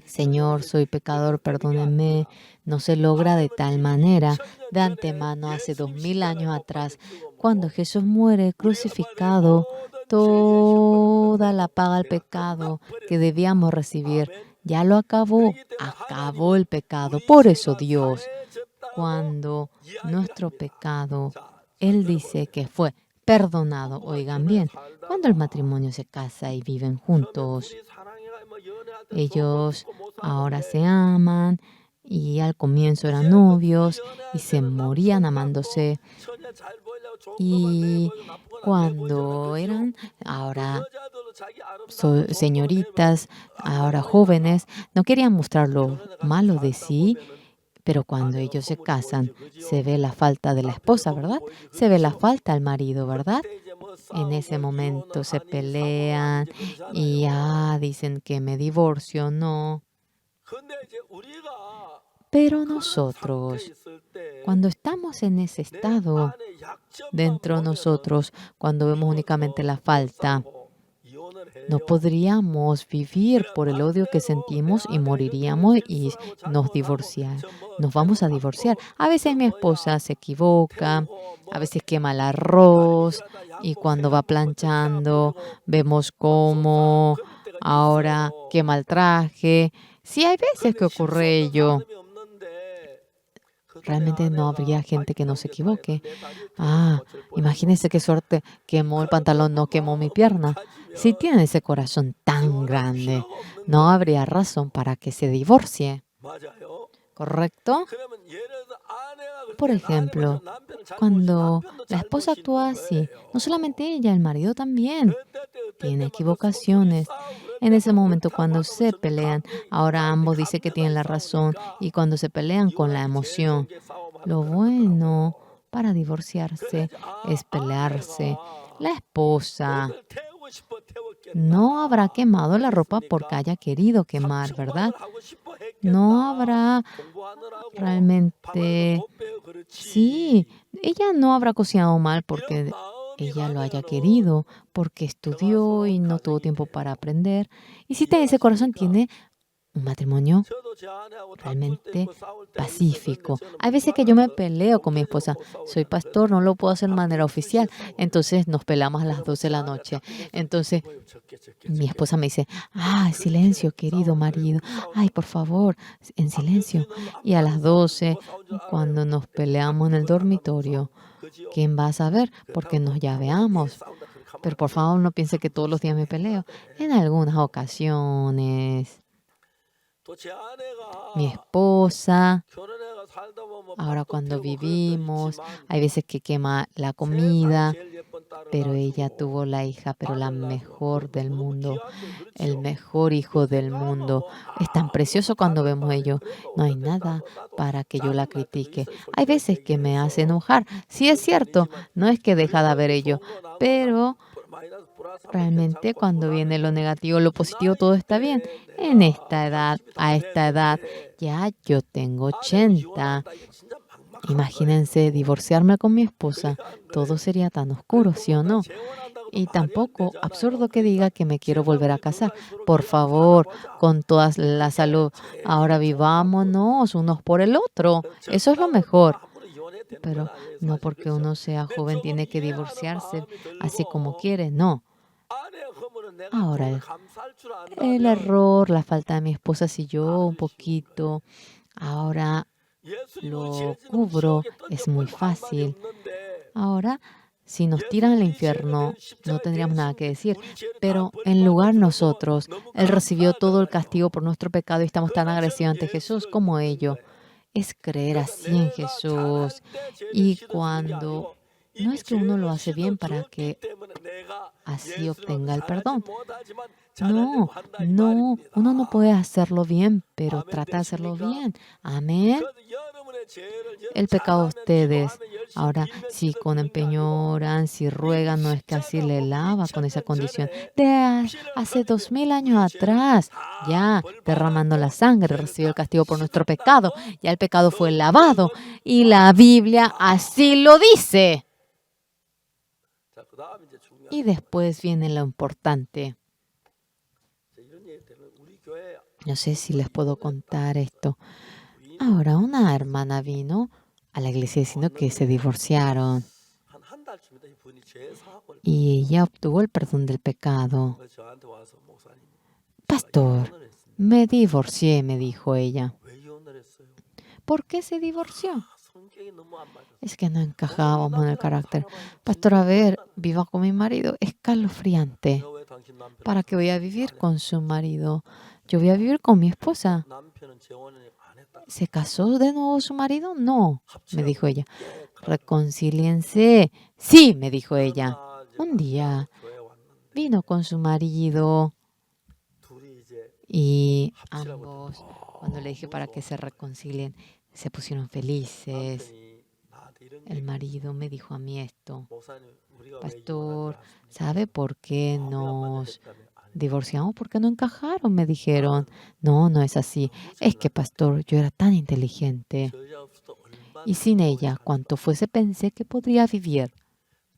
S2: Señor, soy pecador, perdónenme, no se logra de tal manera. De antemano, hace 2000 años atrás, cuando Jesús muere crucificado, toda la paga del pecado que debíamos recibir. Ya lo acabó el pecado. Por eso Dios, cuando nuestro pecado, Él dice que fue perdonado. Oigan bien, cuando el matrimonio se casa y viven juntos, ellos ahora se aman y al comienzo eran novios y se morían amándose. Y cuando eran ahora señoritas, ahora jóvenes, no querían mostrar lo malo de sí, pero cuando ellos se casan, se ve la falta de la esposa, ¿verdad? Se ve la falta al marido, ¿verdad? En ese momento se pelean y dicen que me divorcio, no. Pero nosotros, cuando estamos en ese estado, dentro de nosotros, cuando vemos únicamente la falta, no podríamos vivir por el odio que sentimos y moriríamos y nos vamos a divorciar. A veces mi esposa se equivoca, a veces quema el arroz y cuando va planchando vemos cómo ahora quema el traje. Sí, hay veces que ocurre ello. Realmente no habría gente que no se equivoque. Imagínense qué suerte, quemó el pantalón, no quemó mi pierna. Si tiene ese corazón tan grande, no habría razón para que se divorcie. ¿Correcto? Por ejemplo, cuando la esposa actúa así, no solamente ella, el marido también tiene equivocaciones. En ese momento, cuando se pelean, ahora ambos dicen que tienen la razón y cuando se pelean con la emoción, lo bueno para divorciarse es pelearse. La esposa no habrá quemado la ropa porque haya querido quemar, ¿verdad? No habrá realmente... Sí, ella no habrá cocinado mal porque ella lo haya querido, porque estudió y no tuvo tiempo para aprender. Y si tiene ese corazón, tiene un matrimonio realmente pacífico. Hay veces que yo me peleo con mi esposa. Soy pastor, no lo puedo hacer de manera oficial. Entonces nos peleamos a las 12 de la noche. Entonces mi esposa me dice, silencio, querido marido. Ay, por favor, en silencio. Y a las 12, cuando nos peleamos en el dormitorio, ¿quién va a saber? Porque nos llaveamos. Pero por favor, no piense que todos los días me peleo. En algunas ocasiones, mi esposa, ahora cuando vivimos, hay veces que quema la comida, pero ella tuvo la hija, pero la mejor del mundo, el mejor hijo del mundo. Es tan precioso cuando vemos ello. No hay nada para que yo la critique. Hay veces que me hace enojar. Sí es cierto, no es que deja de haber ello, pero realmente cuando viene lo negativo, lo positivo, todo está bien. En esta edad, a esta edad, ya yo tengo 80. Imagínense divorciarme con mi esposa. Todo sería tan oscuro, ¿sí o no? Y tampoco absurdo que diga que me quiero volver a casar. Por favor, con toda la salud. Ahora vivámonos unos por el otro. Eso es lo mejor. Pero no porque uno sea joven tiene que divorciarse así como quiere, no. Ahora, el error, la falta de mi esposa, si yo un poquito ahora lo cubro, es muy fácil. Ahora, si nos tiran al infierno, no tendríamos nada que decir. Pero en lugar nosotros, Él recibió todo el castigo por nuestro pecado y estamos tan agradecidos ante Jesús como ello. Es creer así en Jesús. Y cuando no es que uno lo hace bien para que así obtenga el perdón. No, uno no puede hacerlo bien, pero trata de hacerlo bien. Amén. El pecado de ustedes. Ahora, si con empeño oran, si ruegan, no es que así le lava con esa condición. De hace 2000 años atrás, ya derramando la sangre, recibió el castigo por nuestro pecado. Ya el pecado fue lavado y la Biblia así lo dice. Y después viene lo importante. No sé si les puedo contar esto. Ahora, una hermana vino a la iglesia diciendo que se divorciaron.
S1: 그분이 죄 사함을
S2: y ella obtuvo el perdón del pecado.
S1: 그래서 저한테 와서 목사님 제가
S2: Pastor,
S1: 이혼을 했습니다.
S2: me divorcié, me dijo ella.
S1: 왜 이혼을 했어요?
S2: ¿Por qué se divorció?
S1: 성격이 너무 안 맞았어요.
S2: Es que no
S1: 목사님 이
S2: encajábamos en el
S1: 남편하고
S2: carácter.
S1: 살아봐야
S2: Pastor, a ver,
S1: 진짜
S2: viva con mi marido, escalofriante.
S1: 내가 왜 당신 남편을
S2: ¿Para qué voy a
S1: 안
S2: vivir
S1: 했어?
S2: con su marido? Yo voy a vivir con mi esposa.
S1: 남편은 재혼을 안 했다.
S2: ¿Se casó de nuevo su marido? No, me dijo
S1: 합치라고
S2: ella.
S1: 깨끗하게.
S2: Reconcíliense. Sí, me dijo
S1: 어느
S2: ella.
S1: 날 이제
S2: Un día
S1: 남편하고 교회 왔는데
S2: vino con su marido
S1: 둘이 이제
S2: y
S1: 합치라고
S2: ambos,
S1: 했더니
S2: cuando le dije para que se reconcilien, se pusieron felices.
S1: 남편이 나한테 이런
S2: El
S1: 얘기
S2: marido me dijo a mí esto.
S1: 목사님 우리가 왜
S2: Pastor,
S1: 이혼한 줄 아십니까?
S2: ¿sabe por qué
S1: 마음에 안
S2: nos
S1: 맞았다며. 아니,
S2: divorciamos? Porque no encajaron, me dijeron. No, no es así.
S1: 너무
S2: Es que,
S1: 잘났다.
S2: pastor, yo era tan inteligente.
S1: 저 여자 없어도 얼마나
S2: Y sin
S1: 오래
S2: ella,
S1: 살았을까.
S2: cuanto fuese, pensé que podría vivir.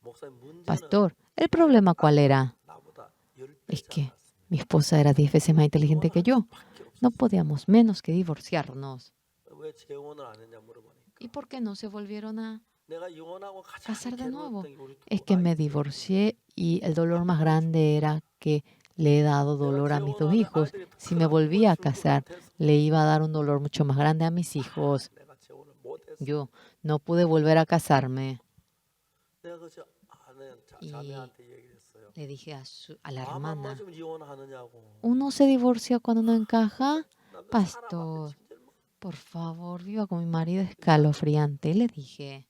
S1: 목사님 문제는
S2: Pastor, ¿el problema cuál era?
S1: 나보다 10배
S2: Es que
S1: 잘났습니다.
S2: mi esposa era 10 veces más inteligente que yo. No podíamos menos que divorciarnos.
S1: 왜 재혼을 안 했냐 물어보니까
S2: ¿Y por qué no se volvieron a
S1: 내가 이혼하고 가장
S2: casar de nuevo?
S1: 괴로웠던 게 우리 두
S2: Es que me
S1: 아이들.
S2: divorcié y el dolor más grande era que le he dado dolor a mis dos hijos. Si me volvía a casar, le iba a dar un dolor mucho más grande a mis hijos.
S1: 내가 재혼을 못했어.
S2: Yo no pude volver a casarme.
S1: 내가 그저 아는
S2: 이-
S1: 자매한테 얘기했어요.
S2: Le dije a la
S1: 마음만
S2: hermana,
S1: 맞으면 이혼하느냐고.
S2: ¿uno se divorcia cuando no encaja?
S1: 나 그
S2: Pastor.
S1: 사람 앞에 침대를
S2: Por favor, viva con mi marido escalofriante. Le dije,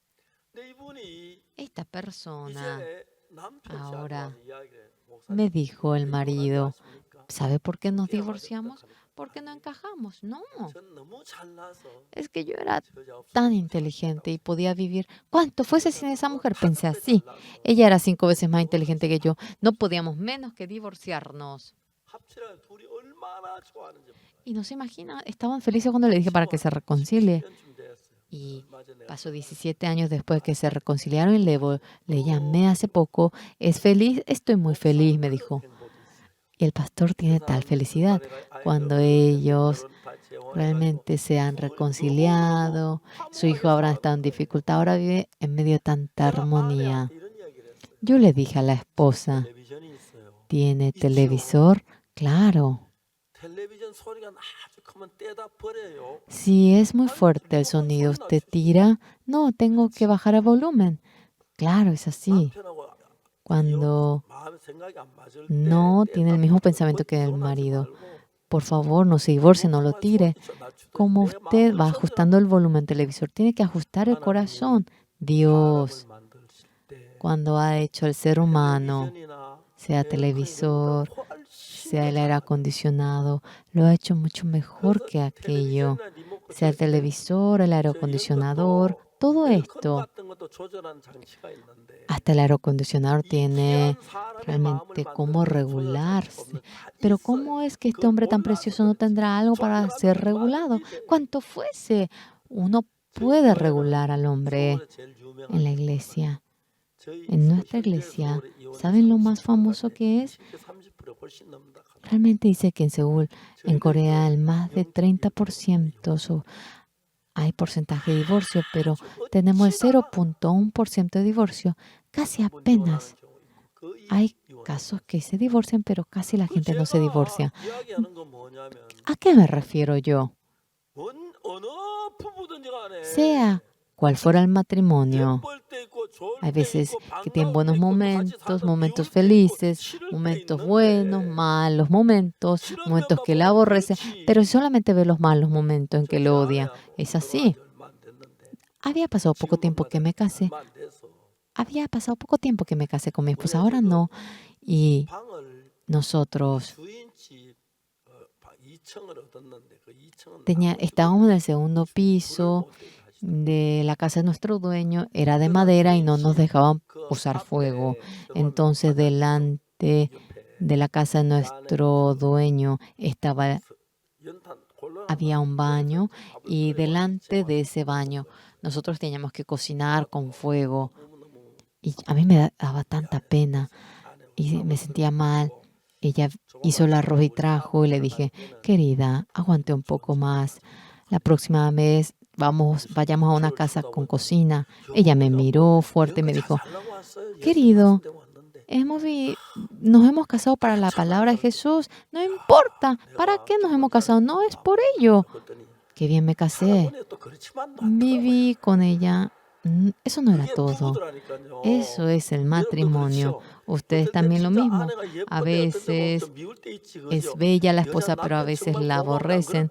S1: 근데 이분이
S2: esta persona,
S1: 이제 남편
S2: ahora
S1: 씨한테 와서 이야기를 해. 목사님,
S2: me dijo el
S1: 왜 이혼한 줄
S2: marido,
S1: 아십니까?
S2: ¿sabe por qué nos
S1: 어떻게
S2: divorciamos?
S1: 알았습니까?
S2: Porque no encajamos. No,
S1: 전 너무 잘나서
S2: es que yo era
S1: 저 여자 없어도
S2: tan
S1: 잘
S2: inteligente y
S1: 살았다고.
S2: podía vivir. ¿Cuánto fuese sin esa mujer? Pensé
S1: 다섯 배
S2: así.
S1: 잘나서
S2: Ella era 5 veces más inteligente que yo. No podíamos menos que divorciarnos.
S1: 합치라는 둘이 얼마나 좋아하는지 몰라요.
S2: Y no se imagina, estaban felices cuando le dije para que se reconcilie.
S1: 10년쯤 됐어요.
S2: Y
S1: 얼마 전에
S2: pasó 17 años después que se reconciliaron y le llamé hace poco. ¿Es feliz? Estoy muy feliz, me dijo. Y el pastor tiene tal felicidad cuando ellos realmente se han reconciliado. Su hijo habrá estado en dificultad, ahora vive en medio de tanta armonía. Yo le dije a la esposa,
S1: 텔레비전이 있어요.
S2: ¿tiene televisor? Claro.
S1: 텔레비전 소리가 아주 크면 떼다 버려요.
S2: Si es muy fuerte el sonido, ¿usted tira? No, tengo que bajar el volumen. Claro, es así.
S1: 남편하고
S2: Cuando
S1: 마음 생각이 안 맞을 때
S2: no
S1: 떼다
S2: tiene el mismo
S1: 버려요.
S2: pensamiento que el
S1: 이혼하지
S2: marido,
S1: 말고
S2: por favor, no se divorcie, no lo tire. Como usted va ajustando el volumen del televisor, tiene que ajustar el corazón. Dios, cuando ha hecho el ser humano, sea televisor, sea el aire acondicionado, lo ha hecho mucho mejor que aquello. Sea el televisor, el aire acondicionador, todo esto. Hasta el aire acondicionador tiene realmente cómo regularse. Pero ¿cómo es que este hombre tan precioso no tendrá algo para ser regulado? Cuanto fuese, uno puede regular al hombre en la iglesia. En nuestra iglesia, ¿saben lo más famoso que es? Realmente dice que en Seúl, en Corea, el más de 30% hay porcentaje de divorcio, pero tenemos el 0.1% de divorcio. Casi apenas. Hay casos que se divorcian, pero casi la gente no se divorcia. ¿A qué me refiero yo? Sea cual fuera el matrimonio, hay veces que tienen buenos momentos, momentos felices, momentos buenos, malos momentos, momentos que le aborrecen, pero solamente ve los malos momentos en que lo odia. Es así. Había pasado poco tiempo que me casé. Había pasado poco tiempo que me casé con mi esposa, ahora no. Y nosotros estábamos en el segundo piso de la casa de nuestro dueño, era de madera y no nos dejaban usar fuego. Entonces, delante de la casa de nuestro dueño había un baño y delante de ese baño nosotros teníamos que cocinar con fuego. Y a mí me daba tanta pena y me sentía mal. Ella hizo el arroz y trajo y le dije, querida, aguante un poco más. La próxima vez vayamos a una casa con cocina. Ella me miró fuerte y me dijo, querido, nos hemos casado para la palabra de Jesús. No importa, ¿para qué nos hemos casado? No es por ello. Qué bien me casé. Viví con ella. Eso no era todo. Eso es el matrimonio. Ustedes también lo mismo. A veces es bella la esposa, pero a veces la aborrecen.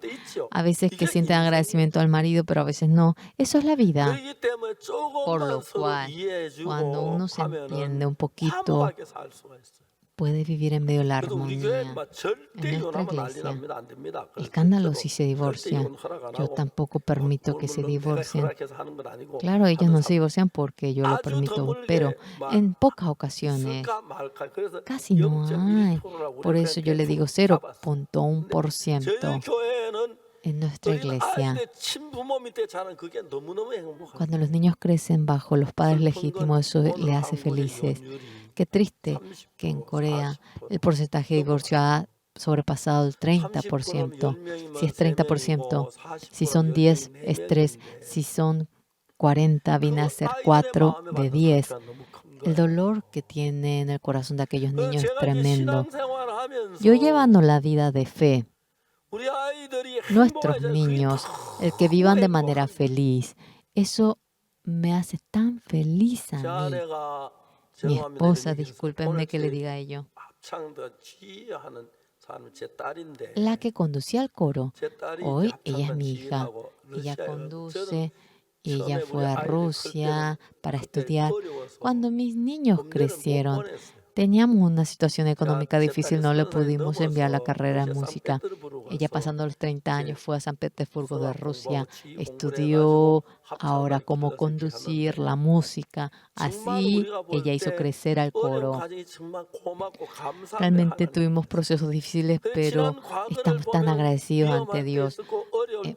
S2: A veces que sienten agradecimiento al marido, pero a veces no. Eso es la vida. Por lo cual, cuando uno se entiende un poquito, puede vivir en medio de la armonía. En nuestra iglesia, escándalo si se divorcian. Yo tampoco permito que se divorcien. Claro, ellos no se divorcian porque yo lo permito, pero en pocas ocasiones casi no hay. Por eso yo le digo 0.1% en nuestra iglesia. Cuando los niños crecen bajo los padres legítimos, eso les hace felices. Qué triste que en Corea el porcentaje de divorcio ha sobrepasado el 30%. Si es 30%, si son 10, es 3. Si son 40, viene a ser 4 de 10. El dolor que tiene en el corazón de aquellos niños es tremendo. Yo llevando la vida de fe, nuestros niños, el que vivan de manera feliz, eso me hace tan feliz a mí. Mi esposa, discúlpenme que le diga ello, la que conducía el coro, hoy ella es mi hija. Ella conduce, ella fue a Rusia para estudiar. Cuando mis niños crecieron, teníamos una situación económica difícil, no le pudimos enviar la carrera en música. Ella, pasando los 30 años, fue a San Petersburgo de Rusia, estudió ahora cómo conducir la música. Así ella hizo crecer al coro. Realmente tuvimos procesos difíciles, pero estamos tan agradecidos ante Dios.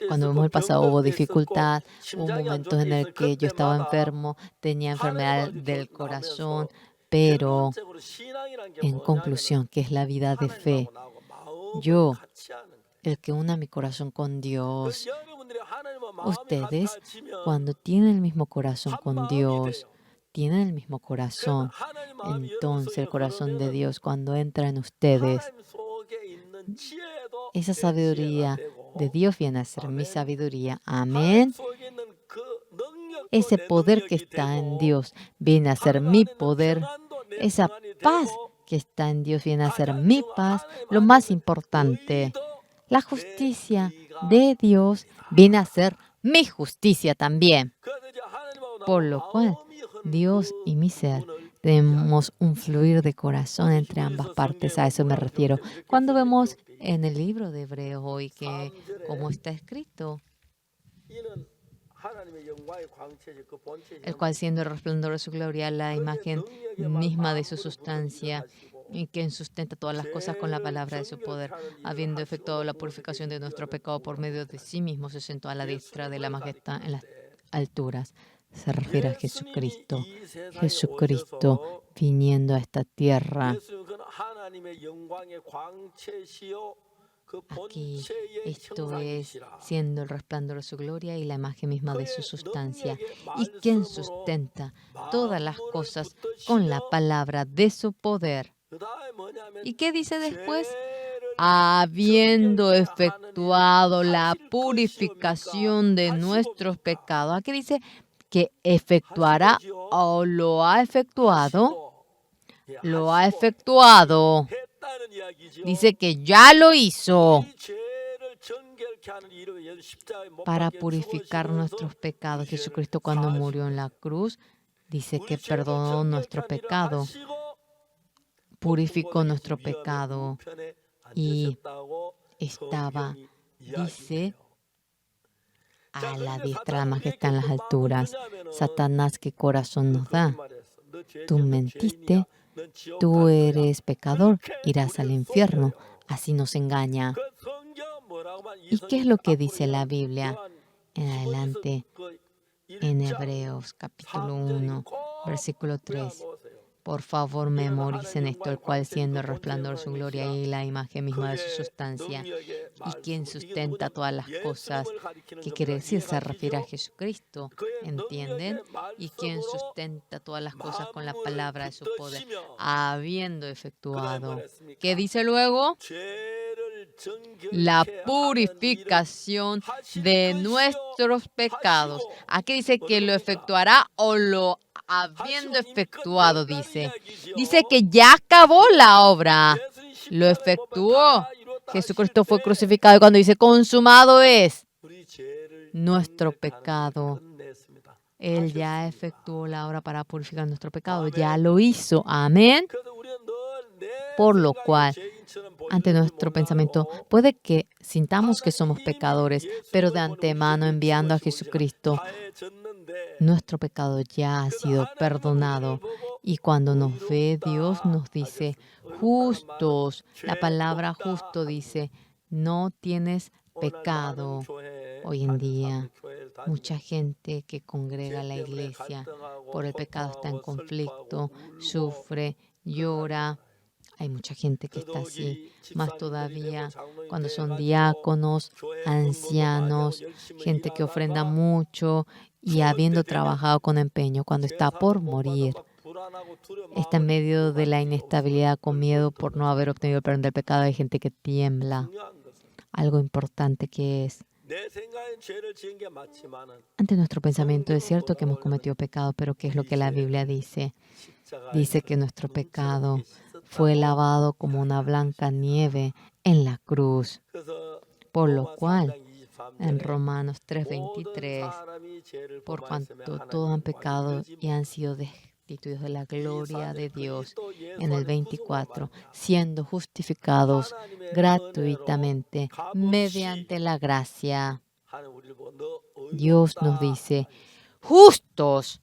S2: Cuando vemos el pasado hubo dificultad, hubo momentos en el que yo estaba enfermo, tenía enfermedad del corazón, pero en conclusión, ¿qué es la vida de fe? Yo, el que una mi corazón con Dios. Ustedes, cuando tienen el mismo corazón con Dios, tienen el mismo corazón, entonces el corazón de Dios, cuando entra en ustedes, esa sabiduría de Dios viene a ser mi sabiduría. Amén. Ese poder que está en Dios viene a ser mi poder. Esa paz que está en Dios viene a ser mi paz. Lo más importante, la justicia de Dios viene a ser mi justicia también. Por lo cual, Dios y mi ser tenemos un fluir de corazón entre ambas partes. A eso me refiero. Cuando vemos en el libro de Hebreos hoy que, como está escrito, el cual siendo el resplandor de su gloria, la imagen misma de su sustancia, y quien sustenta todas las cosas con la palabra de su poder, habiendo efectuado la purificación de nuestro pecado por medio de sí mismo, se sentó a la diestra de la majestad en las alturas. Se refiere a Jesucristo. Jesucristo viniendo a esta tierra. Aquí, esto es siendo el resplandor de su gloria y la imagen misma de su sustancia. Y quien sustenta todas las cosas con la palabra de su poder. ¿Y qué dice después? Habiendo efectuado la purificación de nuestros pecados. Aquí dice que efectuará o lo ha efectuado. Lo ha efectuado. Dice que ya lo hizo para purificar nuestros pecados. Jesucristo, cuando murió en la cruz, dice que perdonó nuestro pecado, purificó nuestro pecado y estaba, dice, a la diestra de la majestad en las alturas. Satanás, ¿qué corazón nos da? Tú mentiste, tú eres pecador, irás al infierno. Así nos engaña. ¿Y qué es lo que dice la Biblia? En adelante, en Hebreos capítulo 1, versículo 3. Por favor, memoricen esto, el cual siendo el resplandor de su gloria y la imagen misma de su sustancia, y quien sustenta todas las cosas. ¿Qué quiere decir? Se refiere a Jesucristo, ¿entienden? Y quien sustenta todas las cosas con la palabra de su poder, habiendo efectuado. ¿Qué dice luego? La purificación de nuestros pecados. Aquí dice que lo efectuará o lo habiendo efectuado, dice. Dice que ya acabó la obra. Lo efectuó. Jesucristo fue crucificado y cuando dice consumado es nuestro pecado. Él ya efectuó la obra para purificar nuestro pecado. Ya lo hizo. Amén. Por lo cual, ante nuestro pensamiento, puede que sintamos que somos pecadores, pero de antemano enviando a Jesucristo, nuestro pecado ya ha sido perdonado. Y cuando nos ve, Dios nos dice, justos. La palabra justo dice, no tienes pecado. Hoy en día, mucha gente que congrega a la iglesia por el pecado está en conflicto, sufre, llora. Hay mucha gente que está así. Más todavía cuando son diáconos, ancianos, gente que ofrenda mucho y habiendo trabajado con empeño, cuando está por morir, está en medio de la inestabilidad con miedo por no haber obtenido el perdón del pecado. Hay gente que tiembla. Algo importante que es, ante nuestro pensamiento es cierto que hemos cometido pecado, pero ¿qué es lo que la Biblia dice? Dice que nuestro pecado fue lavado como una blanca nieve en la cruz. Por lo cual, en Romanos 3:23, por cuanto todos han pecado y han sido destituidos de la gloria de Dios, en el 24, siendo justificados gratuitamente mediante la gracia. Dios nos dice, justos.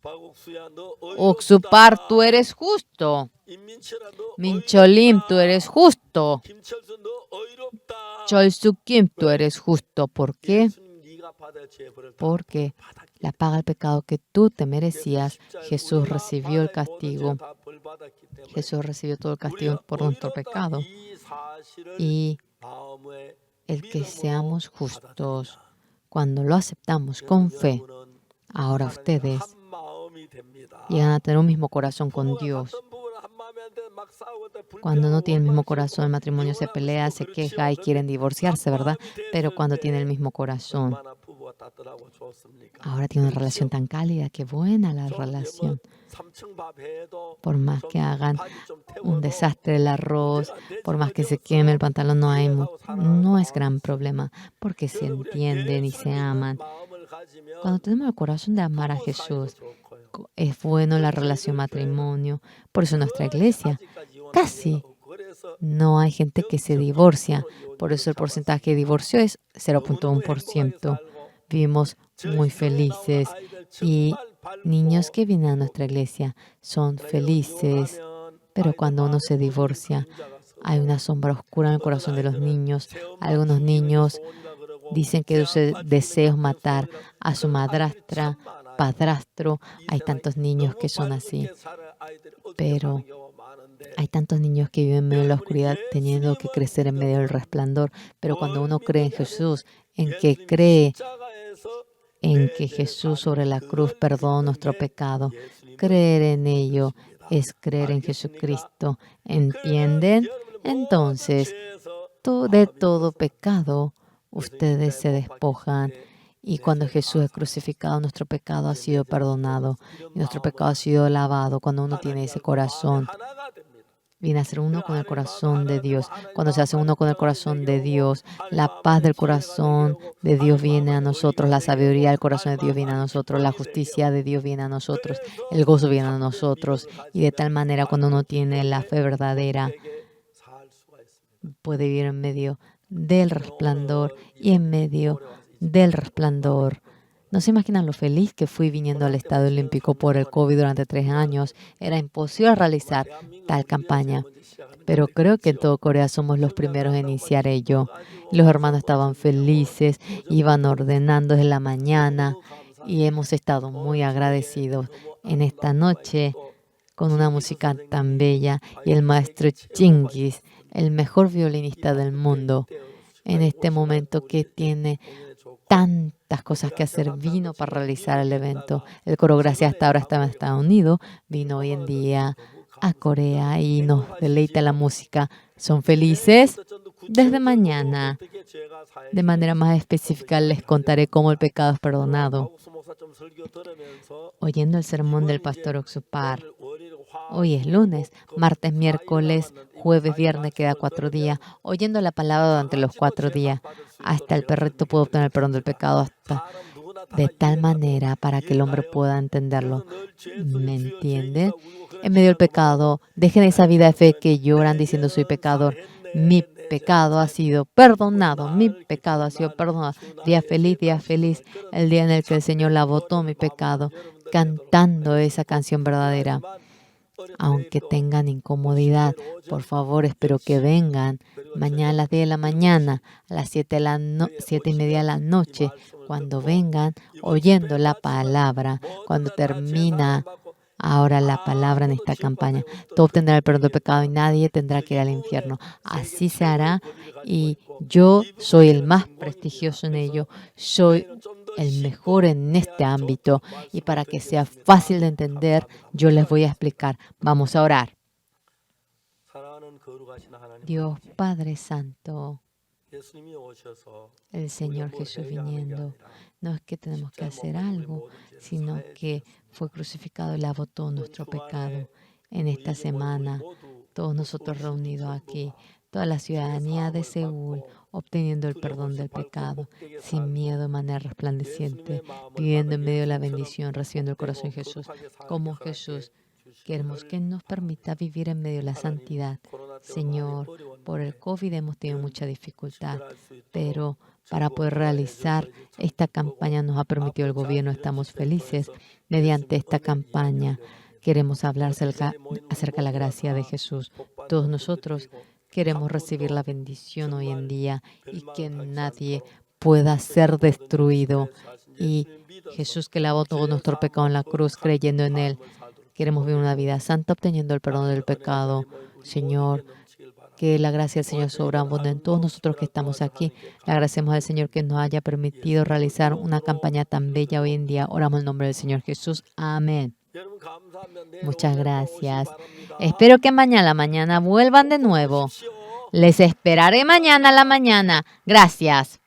S2: Oxupar, tú eres justo. Mincholim, tú eres justo. Cholsukim, tú eres justo. ¿Por qué? Porque la paga del pecado que tú te merecías, Jesús recibió el castigo. Jesús recibió todo el castigo por nuestro pecado. Y el que seamos justos, cuando lo aceptamos con fe, ahora ustedes llegan a tener un mismo corazón con Dios. Cuando no tiene el mismo corazón, el matrimonio se pelea, se queja y quieren divorciarse, ¿verdad? Pero cuando tiene el mismo corazón, ahora tiene una relación tan cálida, qué buena la relación. Por más que hagan un desastre el arroz, por más que se queme el pantalón, no es gran problema, porque se entienden y se aman. Cuando tenemos el corazón de amar a Jesús, es bueno la relación matrimonio. Por eso nuestra iglesia casi no hay gente que se divorcia. Por eso el porcentaje de divorcio es 0.1%. Vivimos muy felices y niños que vienen a nuestra iglesia son felices. Pero cuando uno se divorcia, hay una sombra oscura en el corazón de los niños. Algunos niños dicen que sus deseos matar a su madrastra, padrastro. Hay tantos niños que son así. Pero hay tantos niños que viven en medio de la oscuridad teniendo que crecer en medio del resplandor. Pero cuando uno cree en Jesús, en que Jesús sobre la cruz perdonó nuestro pecado, creer en ello es creer en Jesucristo. ¿Entienden? Entonces, de todo pecado, ustedes se despojan. Y cuando Jesús es crucificado, nuestro pecado ha sido perdonado. Y nuestro pecado ha sido lavado. Cuando uno tiene ese corazón, viene a ser uno con el corazón de Dios. Cuando se hace uno con el corazón de Dios, la paz del corazón de Dios viene a nosotros, la sabiduría del corazón de Dios viene a nosotros, la justicia de Dios viene a nosotros, el gozo viene a nosotros. Y de tal manera, cuando uno tiene la fe verdadera, puede vivir en medio del resplandor y en medio del resplandor. No se imaginan lo feliz que fui viniendo al Estadio Olímpico por el COVID durante 3 años. Era imposible realizar tal campaña. Pero creo que en todo Corea somos los primeros en iniciar ello. Los hermanos estaban felices, iban ordenando desde la mañana y hemos estado muy agradecidos en esta noche con una música tan bella y el maestro Chingis, el mejor violinista del mundo, en este momento que tiene tantas cosas que hacer, vino para realizar el evento. El coro Gracias hasta ahora estaba en Estados Unidos, vino hoy en día a Corea y nos deleita la música. ¿Son felices? Desde mañana, de manera más específica, les contaré cómo el pecado es perdonado. Oyendo el sermón del pastor Oxupar, hoy es lunes, martes, miércoles, jueves, viernes, queda 4 días. Oyendo la palabra durante los 4 días, hasta el perrito puede obtener el perdón del pecado, hasta de tal manera para que el hombre pueda entenderlo. ¿Me entienden? En medio del pecado, dejen esa vida de fe que lloran diciendo soy pecador. Mi pecado ha sido perdonado. Mi pecado ha sido perdonado. Día feliz, el día en el que el Señor lavó todo mi pecado, cantando esa canción verdadera. Aunque tengan incomodidad, por favor, espero que vengan mañana a las 10 de la mañana, a las 7:30 de la noche, cuando vengan oyendo la palabra, cuando termina ahora la palabra en esta campaña. Todo obtendrá el perdón del pecado y nadie tendrá que ir al infierno. Así se hará y yo soy el más prestigioso en ello. Soy el mejor en este ámbito y para que sea fácil de entender, yo les voy a explicar. Vamos a orar. Dios Padre Santo, el Señor Jesús viniendo, no es que tenemos que hacer algo, sino que fue crucificado y lavó todo nuestro pecado. En esta semana, todos nosotros reunidos aquí, toda la ciudadanía de Seúl, obteniendo el perdón del pecado, sin miedo, de manera resplandeciente, viviendo en medio de la bendición, recibiendo el corazón de Jesús. Como Jesús, queremos que nos permita vivir en medio de la santidad. Señor, por el COVID hemos tenido mucha dificultad, pero para poder realizar esta campaña nos ha permitido el gobierno. Estamos felices mediante esta campaña. Queremos hablar acerca de la gracia de Jesús. Todos nosotros queremos recibir la bendición hoy en día y que nadie pueda ser destruido. Y Jesús que lavó todo nuestro pecado en la cruz, creyendo en Él. Queremos vivir una vida santa, obteniendo el perdón del pecado. Señor, que la gracia del Señor sobreabunde en todos nosotros que estamos aquí. Le agradecemos al Señor que nos haya permitido realizar una campaña tan bella hoy en día. Oramos en el nombre del Señor Jesús. Amén. Muchas gracias. Espero que mañana a la mañana vuelvan de nuevo. Les esperaré mañana a la mañana. Gracias.